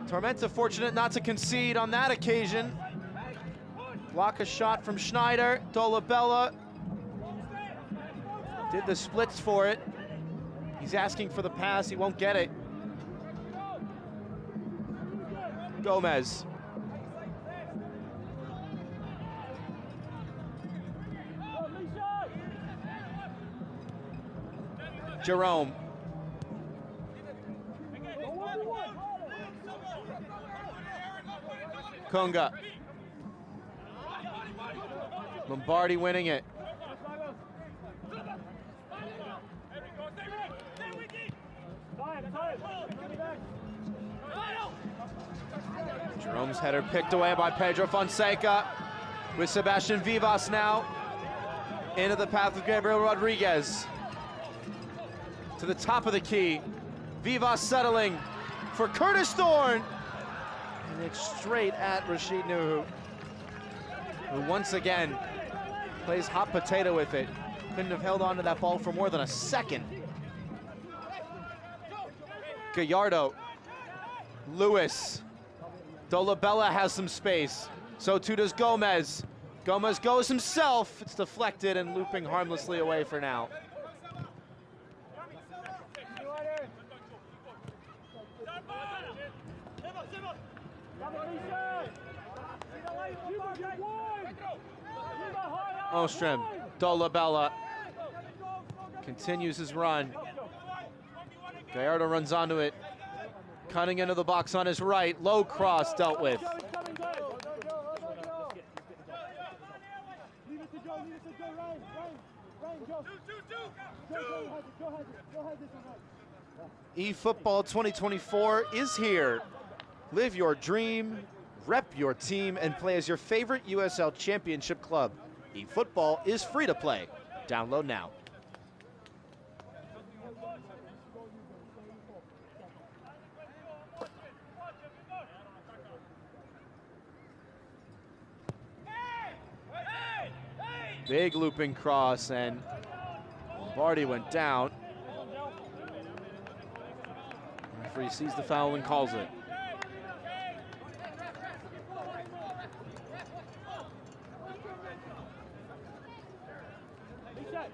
Tormenta fortunate not to concede on that occasion. Block a shot from Schneider. Dolabella did the splits for it. He's asking for the pass, he won't get it. Gomez. Jerome. Kunga. Lombardi winning it. Jerome's header picked away by Pedro Fonseca, with Sebastian Vivas now into the path of Gabriel Rodriguez. To the top of the key, Vivas settling for Curtis Thorne. And it's straight at Rashid Nuhu, who once again plays hot potato with it. Couldn't have held on to that ball for more than a second. Gallardo, Lewis, Dolabella has some space. So too does Gomez. Gomez goes himself. It's deflected and looping harmlessly away for now. Ostrom, Dolabella continues his run. Gallardo runs onto it, cutting into the box on his right. Low cross dealt with. eFootball 2024 is here. Live your dream, rep your team, and play as your favorite USL Championship club. eFootball is free to play. Download now. Big looping cross, and Lombardi went down. The referee sees the foul and calls it.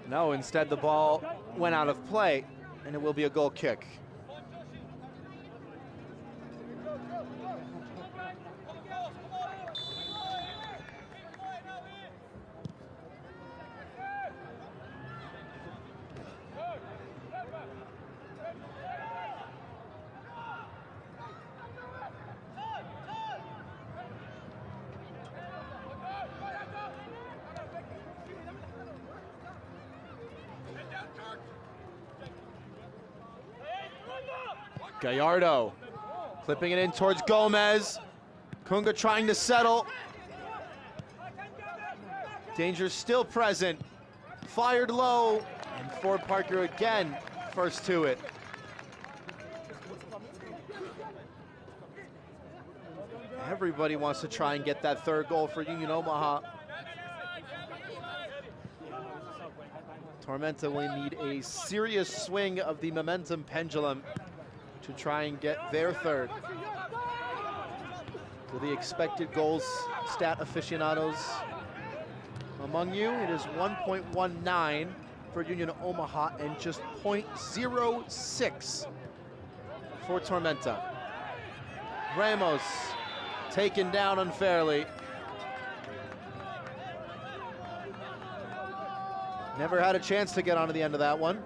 No, instead the ball went out of play, and it will be a goal kick. Gallardo clipping it in towards Gomez. Kunga trying to settle. Danger still present. Fired low, and Ford Parker again first to it. Everybody wants to try and get that third goal for Union Omaha. Tormenta will need a serious swing of the momentum pendulum to try and get their third. For the expected goals stat aficionados among you, it is 1.19 for Union Omaha and just 0.06 for Tormenta. Ramos taken down unfairly. Never had a chance to get onto the end of that one.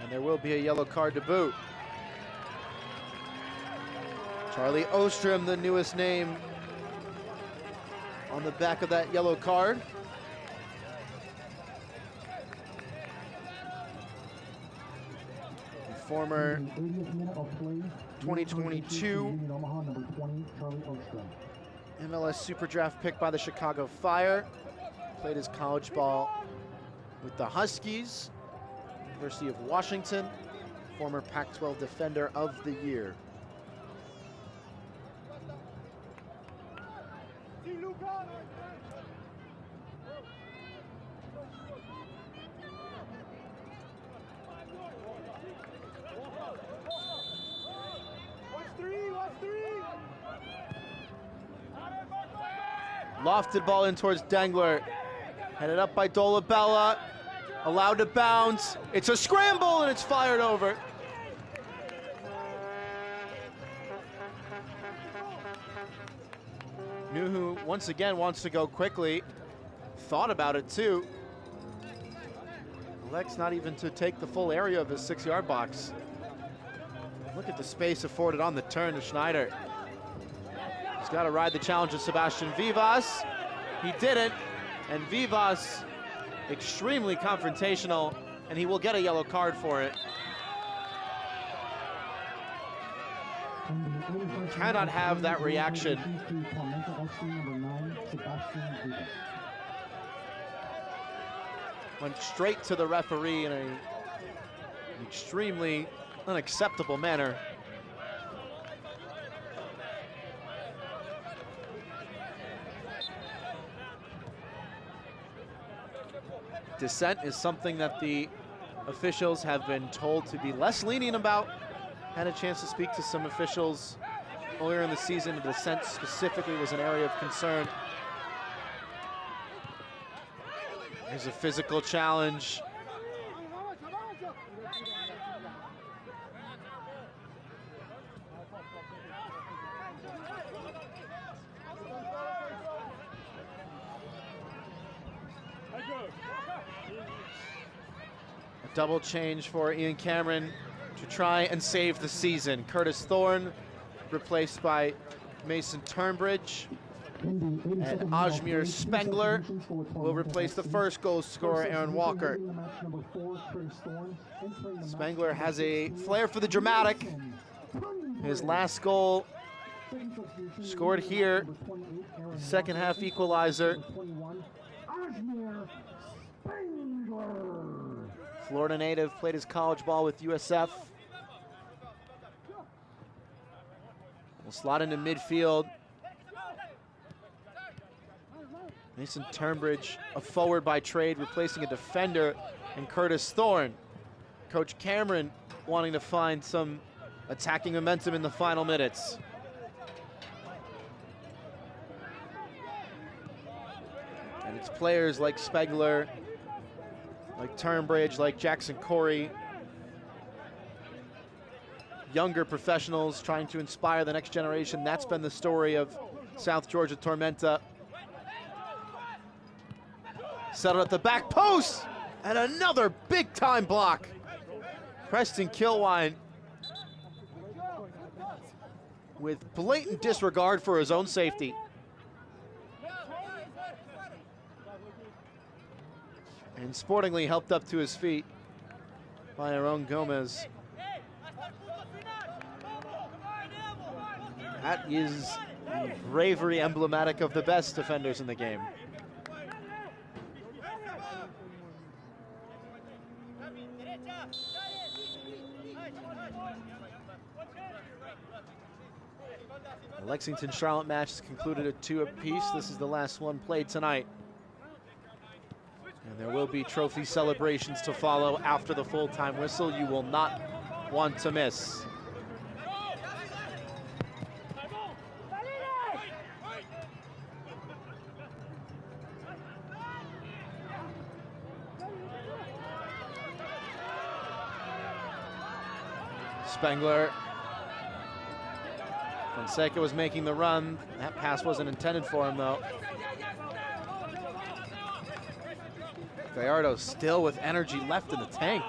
And there will be a yellow card to boot. Charlie Ostrom, the newest name on the back of that yellow card. The former 2022 MLS Super Draft pick by the Chicago Fire. Played his college ball with the Huskies, University of Washington, former Pac-12 Defender of the Year. Lofted ball in towards Dengler. Headed up by Dolabella. Allowed to bounce. It's a scramble and it's fired over. Nuhu once again wants to go quickly. Thought about it too. Elects not even to take the full area of his 6-yard box. Look at the space afforded on the turn to Schneider. He's got to ride the challenge of Sebastian Vivas. He didn't, and Vivas extremely confrontational, and he will get a yellow card for it. You cannot have that reaction. Went straight to the referee in an extremely unacceptable manner. Dissent is something that the officials have been told to be less lenient about. Had a chance to speak to some officials earlier in the season. Dissent specifically was an area of concern. There's a physical challenge. A double change for Ian Cameron to try and save the season. Curtis Thorne replaced by Mason Turnbridge. And Ajmir Spengler will replace the first goal scorer, Aaron Walker. Spengler has a flair for the dramatic. His last goal scored here, second half equalizer. Florida native, played his college ball with USF. Will slot into midfield. Mason Turnbridge, a forward by trade, replacing a defender, and Curtis Thorne. Coach Cameron wanting to find some attacking momentum in the final minutes. And it's players like Spengler, like Turnbridge, like Jackson Corey, younger professionals trying to inspire the next generation. That's been the story of South Georgia Tormenta. Settled at the back post, and another big time block. Preston Kilwine with blatant disregard for his own safety. And sportingly helped up to his feet by Aaron Gomez. That is the bravery emblematic of the best defenders in the game. The Lexington-Charlotte match is concluded at 2 apiece. This is the last one played tonight. And there will be trophy celebrations to follow after the full-time whistle. You will not want to miss. Spengler Fonseca was making the run. That pass wasn't intended for him, though. Gallardo still with energy left in the tank.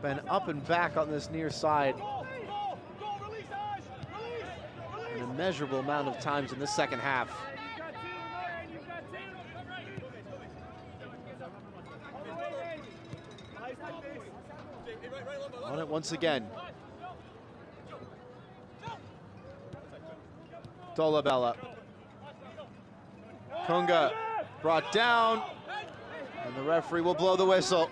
Been up and back on this near side an immeasurable amount of times in this second half. On it once again. Dolabella. Kunga brought down, and the referee will blow the whistle.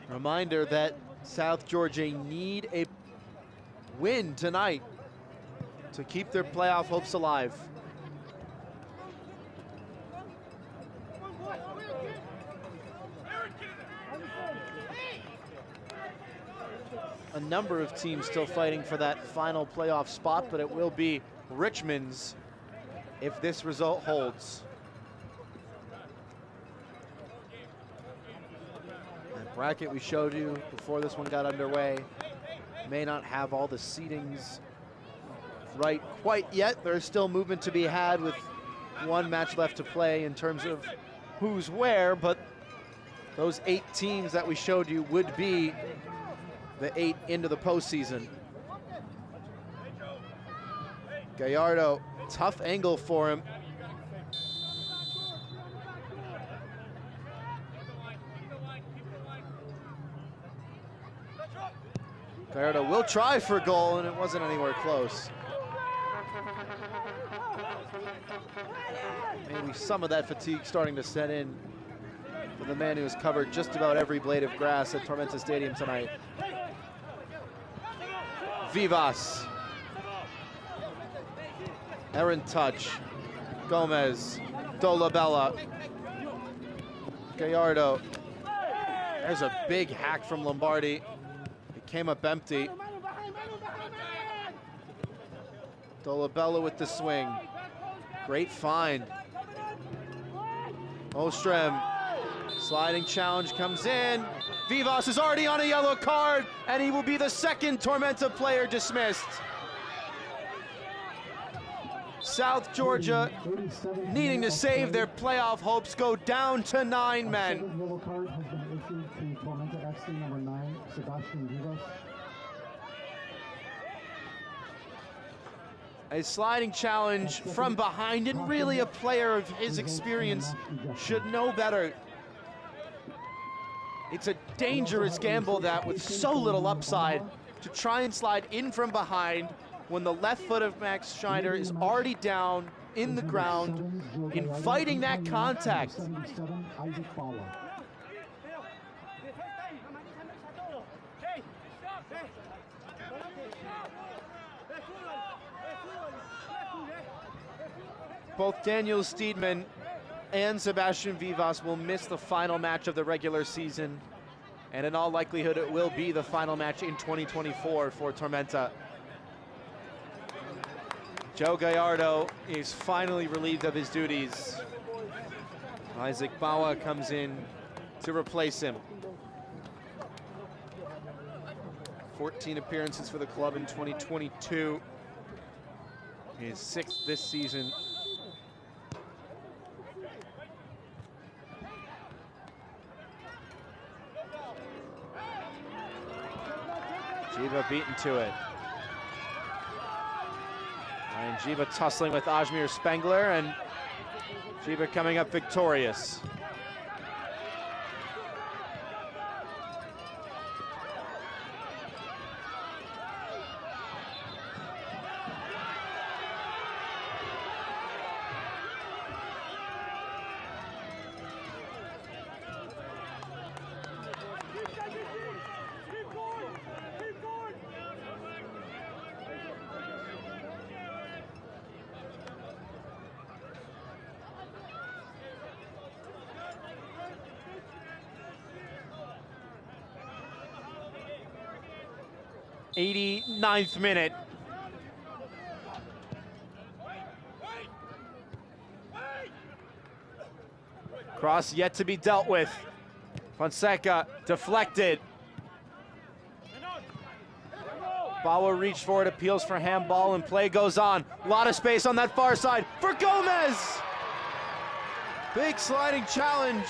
Reminder that South Georgia need a win tonight to keep their playoff hopes alive. A number of teams still fighting for that final playoff spot, but it will be Richmond's if this result holds. That bracket we showed you before this one got underway may not have all the seedings right quite yet. There's still movement to be had with one match left to play in terms of who's where, but those 8 teams that we showed you would be the 8 into the postseason. Gallardo, tough angle for him. Gallardo will try for a goal, and it wasn't anywhere close. Maybe some of that fatigue starting to set in for the man who has covered just about every blade of grass at Tormenta Stadium tonight. Vivas. Errant touch. Gomez. Dolabella. Gallardo. There's a big hack from Lombardi. It came up empty. Dolabella with the swing. Great find. Oström. Sliding challenge comes in. Vivas is already on a yellow card, and he will be the second Tormenta player dismissed. South Georgia needing to save their playoff hopes go down to 9 men. Yellow card has been issued to Tormenta FC number 9, Sebastian Vivas. A sliding challenge from behind, and really a player of his experience should know better. It's a dangerous gamble that with so little upside to try and slide in from behind when the left foot of Max Schneider is already down in the ground, inviting that contact. Both Daniel Steedman and Sebastian Vivas will miss the final match of the regular season, and in all likelihood it will be the final match in 2024 for Tormenta. Joe Gallardo is finally relieved of his duties. Isaac Bawa comes in to replace him. 14 appearances for the club in 2022. His 6th this season. Jiba beaten to it. And Jiba tussling with Ajmir Spengler, and Jiba coming up victorious. '89th minute. Cross yet to be dealt with. Fonseca deflected. Bawa reached for it, appeals for handball, and play goes on. A lot of space on that far side for Gomez. Big sliding challenge.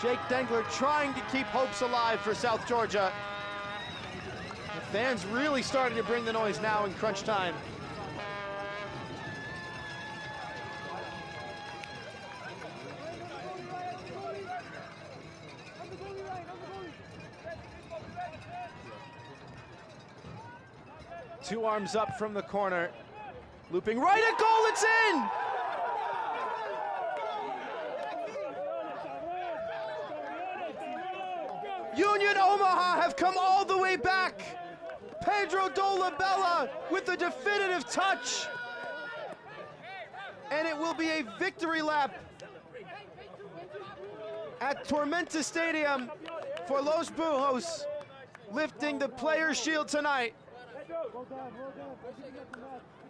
Jake Dengler trying to keep hopes alive for South Georgia. The fans really starting to bring the noise now in crunch time. Two arms up from the corner. Looping right at goal, it's in! Union Omaha have come all the way back. Pedro Dolabella with the definitive touch. And it will be a victory lap at Tormenta Stadium for Los Bujos, lifting the Players' Shield tonight.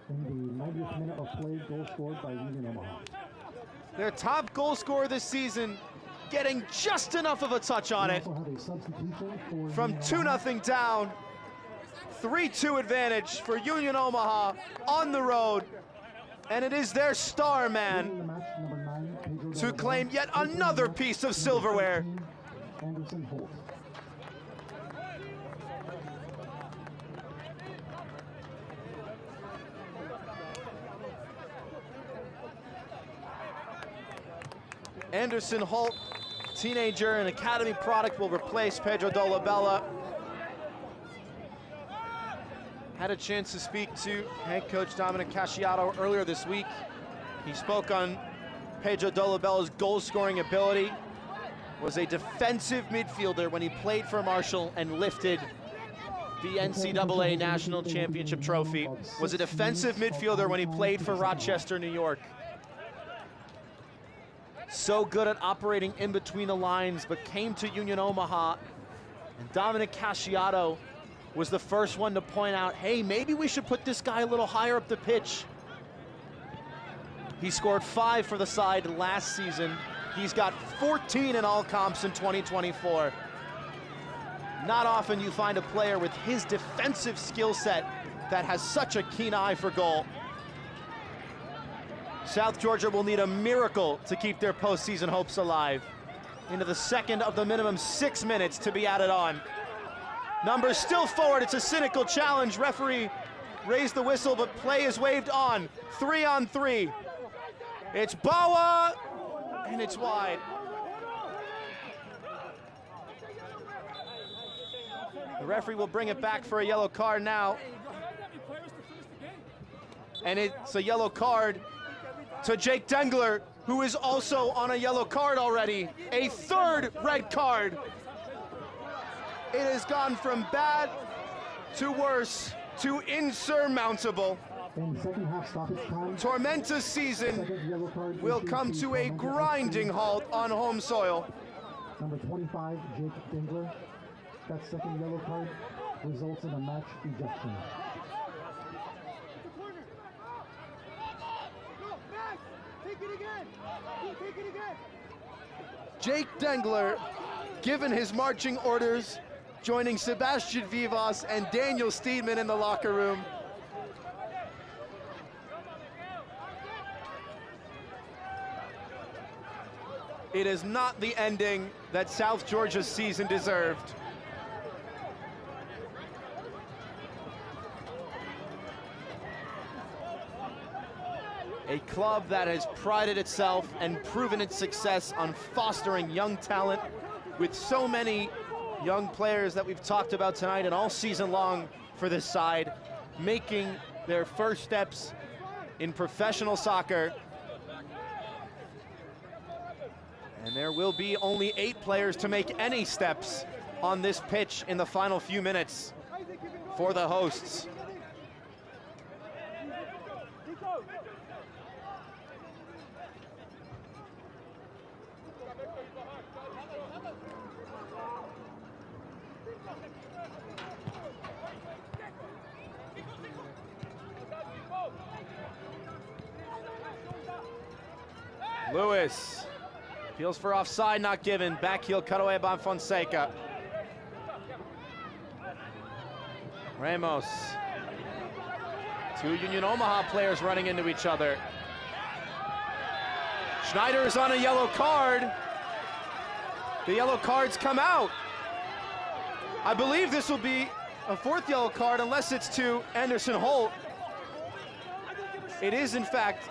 In the 90th minute of play, goal scored by Union Omaha. Their top goal scorer this season, getting just enough of a touch on it. From 2-0 down, 3-2 advantage for Union Omaha on the road. And it is their star man to claim yet another piece of silverware. Anderson Holt, teenager and academy product, will replace Pedro Dolabella. Had a chance to speak to head coach Dominic Casciato earlier this week. He spoke on Pedro Dolabella's goal-scoring ability. Was a defensive midfielder when he played for Marshall and lifted the NCAA National Championship trophy. Was a defensive midfielder when he played for Rochester, New York. So good at operating in between the lines, but came to Union Omaha, and Dominic Casciato was the first one to point out, hey, maybe we should put this guy a little higher up the pitch. He scored 5 for the side last season. He's got 14 in all comps in 2024. Not often you find a player with his defensive skill set that has such a keen eye for goal. South Georgia will need a miracle to keep their postseason hopes alive. Into the second of the minimum 6 minutes to be added on. Numbers still forward, it's a cynical challenge. Referee raised the whistle, but play is waved on. 3-on-3. It's Bawa, and it's wide. The referee will bring it back for a yellow card now. And it's a yellow card to Jake Dengler, who is also on a yellow card already. A third red card. It has gone from bad to worse to insurmountable. Tormenta's season will come to a grinding halt on home soil. Number 25, Jake Dengler. That second yellow card results in a match ejection. Jake Dengler, given his marching orders, joining Sebastian Vivas and Daniel Steedman in the locker room. It is not the ending that South Georgia's season deserved. A club that has prided itself and proven its success on fostering young talent, with so many young players that we've talked about tonight and all season long for this side, making their first steps in professional soccer. And there will be only 8 players to make any steps on this pitch in the final few minutes for the hosts. Lewis appeals for offside, not given. Back heel cut away by Fonseca. Ramos. Two Union Omaha players running into each other. Schneider is on a yellow card. The yellow cards come out. I believe this will be a fourth yellow card unless it's to Anderson Holt. It is, in fact,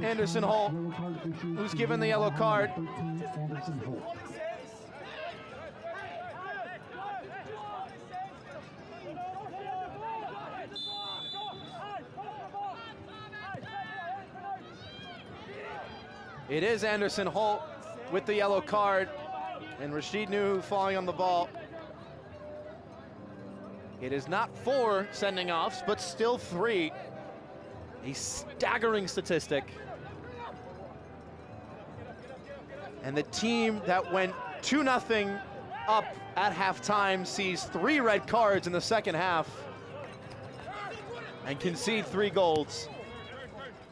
Anderson Holt who's given the yellow card. It is Anderson Holt with the yellow card, and Rashid Nuhu falling on the ball. It is not 4 sending offs, but still 3. A staggering statistic. And the team that went 2-0 up at halftime sees 3 red cards in the second half and concede 3 goals.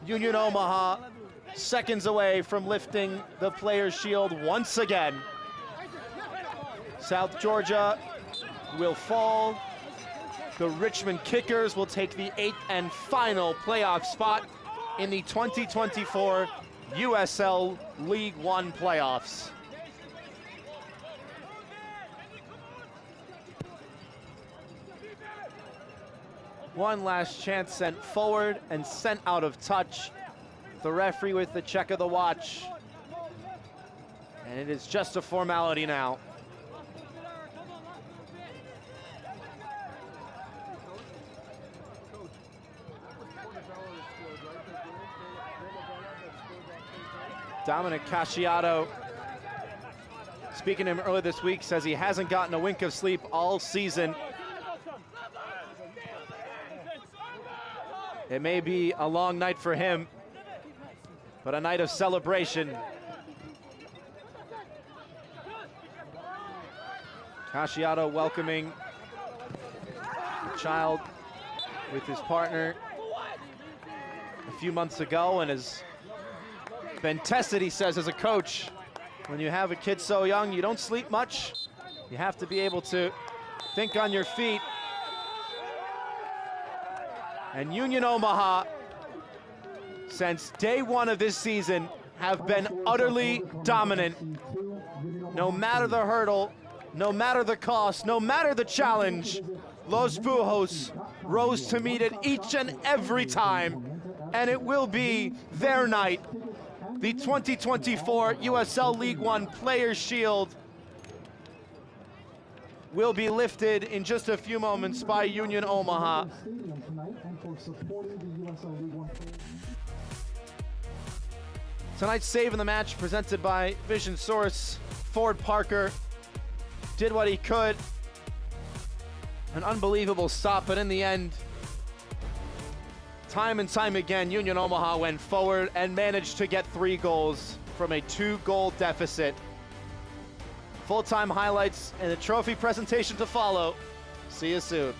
Union Omaha seconds away from lifting the Players' Shield once again. South Georgia will fall. The Richmond Kickers will take the 8th and final playoff spot in the 2024 USL League One playoffs. One last chance sent forward and sent out of touch. The referee with the check of the watch. And it is just a formality now. Dominic Casciato, speaking to him earlier this week, says he hasn't gotten a wink of sleep all season. It may be a long night for him, but a night of celebration. Casciato welcoming a child with his partner a few months ago, and has been tested, he says, as a coach. When you have a kid so young, you don't sleep much. You have to be able to think on your feet. And Union Omaha, since day one of this season, have been utterly dominant. No matter the hurdle, no matter the cost, no matter the challenge, Los Pujos rose to meet it each and every time. And it will be their night. The 2024 USL League One Players' Shield will be lifted in just a few moments by Union Omaha. Tonight's save in the match presented by Vision Source. Ford Parker did what he could. An unbelievable stop, but in the end, time and time again, Union Omaha went forward and managed to get 3 goals from a 2-goal deficit. Full-time highlights and a trophy presentation to follow. See you soon.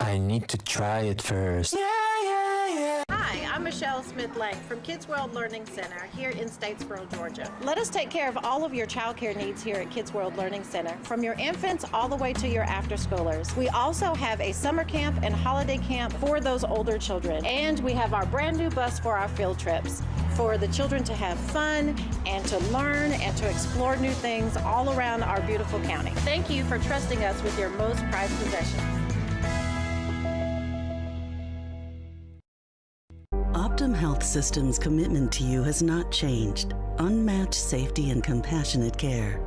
I need to try it first. Hi, I'm Michelle Smith-Lang from Kids World Learning Center here in Statesboro, Georgia. Let us take care of all of your childcare needs here at Kids World Learning Center, from your infants all the way to your after-schoolers. We also have a summer camp and holiday camp for those older children. And we have our brand new bus for our field trips, for the children to have fun and to learn and to explore new things all around our beautiful county. Thank you for trusting us with your most prized possessions. Optum Health System's commitment to you has not changed. Unmatched safety and compassionate care.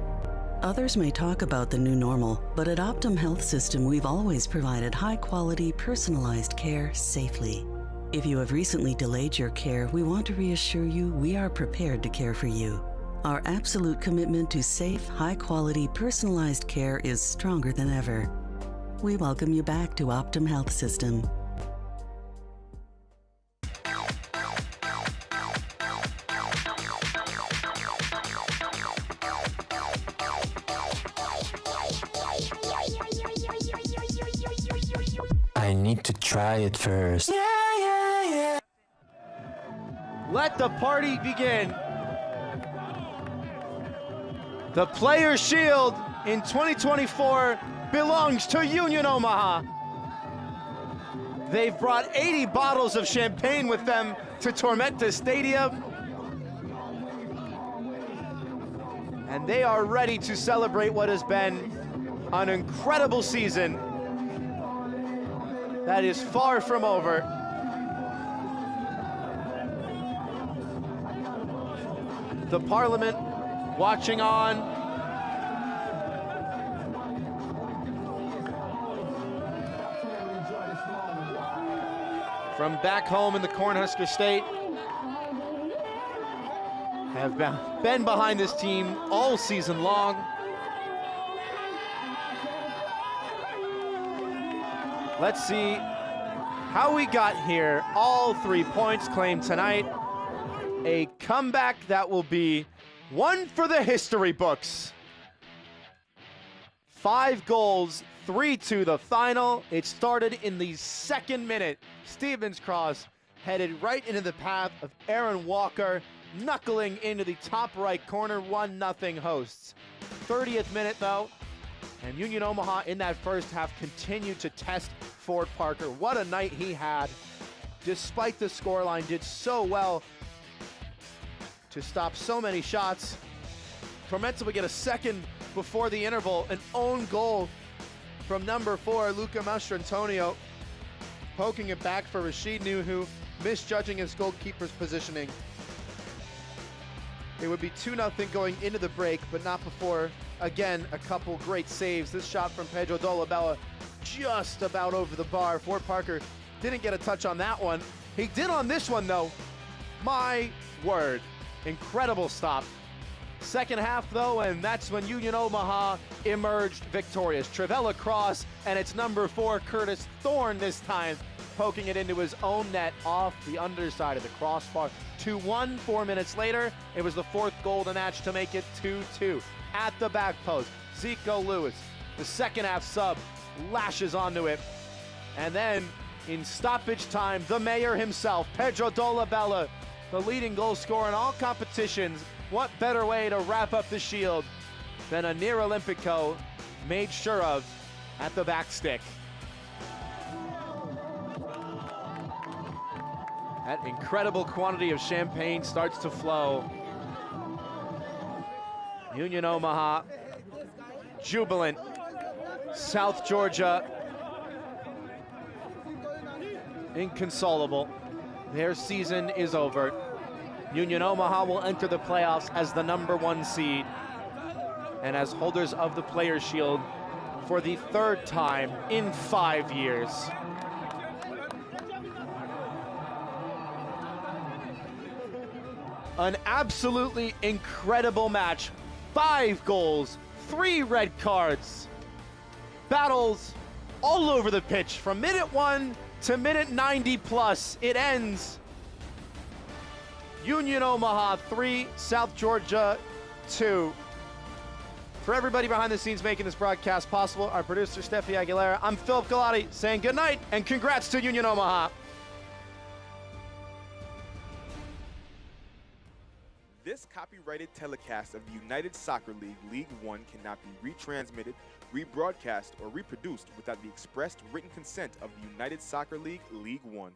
Others may talk about the new normal, but at Optum Health System, we've always provided high-quality, personalized care safely. If you have recently delayed your care, we want to reassure you we are prepared to care for you. Our absolute commitment to safe, high-quality, personalized care is stronger than ever. We welcome you back to Optum Health System. try it first. Let the party begin. The Players' Shield in 2024 belongs to Union Omaha. They've brought 80 bottles of champagne with them to Tormenta Stadium. And they are ready to celebrate what has been an incredible season that is far from over. The Parliament watching on. From back home in the Cornhusker State, have been behind this team all season long. Let's see how we got here. All 3 points claimed tonight. A comeback that will be one for the history books. 5 goals, 3-2 the final. It started in the 2nd minute. Stevens cross headed right into the path of Aaron Walker, knuckling into the top right corner, 1-0 hosts. 30th minute though, and Union Omaha in that first half continued to test Ford Parker. What a night he had. Despite the scoreline, did so well to stop so many shots. Tormenta would get a second before the interval, an own goal from number 4, Luca Mastrantonio, poking it back for Rashid Nuhu, misjudging his goalkeeper's positioning. It would be 2-0 going into the break, but not before, again, a couple great saves. This shot from Pedro Dolabella just about over the bar. Ford Parker didn't get a touch on that one. He did on this one, though. My word. Incredible stop. Second half, though, and that's when Union Omaha emerged victorious. Trivella cross, and it's number 4, Curtis Thorne this time, poking it into his own net off the underside of the crossbar. 2-1, 4 minutes later. It was the 4th goal of the match to make it 2-2. At the back post, Zico Lewis, the second half sub, lashes onto it. And then, in stoppage time, the mayor himself, Pedro Dolabella, the leading goal scorer in all competitions. What better way to wrap up the Shield than a near Olympico made sure of at the back stick. That incredible quantity of champagne starts to flow. Union Omaha, jubilant. South Georgia, inconsolable. Their season is over. Union Omaha will enter the playoffs as the number 1 seed and as holders of the Players' Shield for the 3rd time in 5 years. An absolutely incredible match. 5 goals, 3 red cards. Battles all over the pitch from minute 1 to minute 90 plus. It ends Union Omaha 3, South Georgia 2. For everybody behind the scenes making this broadcast possible, our producer Steffi Aguilera, I'm Philip Galati saying good night and congrats to Union Omaha. This copyrighted telecast of the United Soccer League League One cannot be retransmitted, rebroadcast, or reproduced without the expressed written consent of the United Soccer League League One.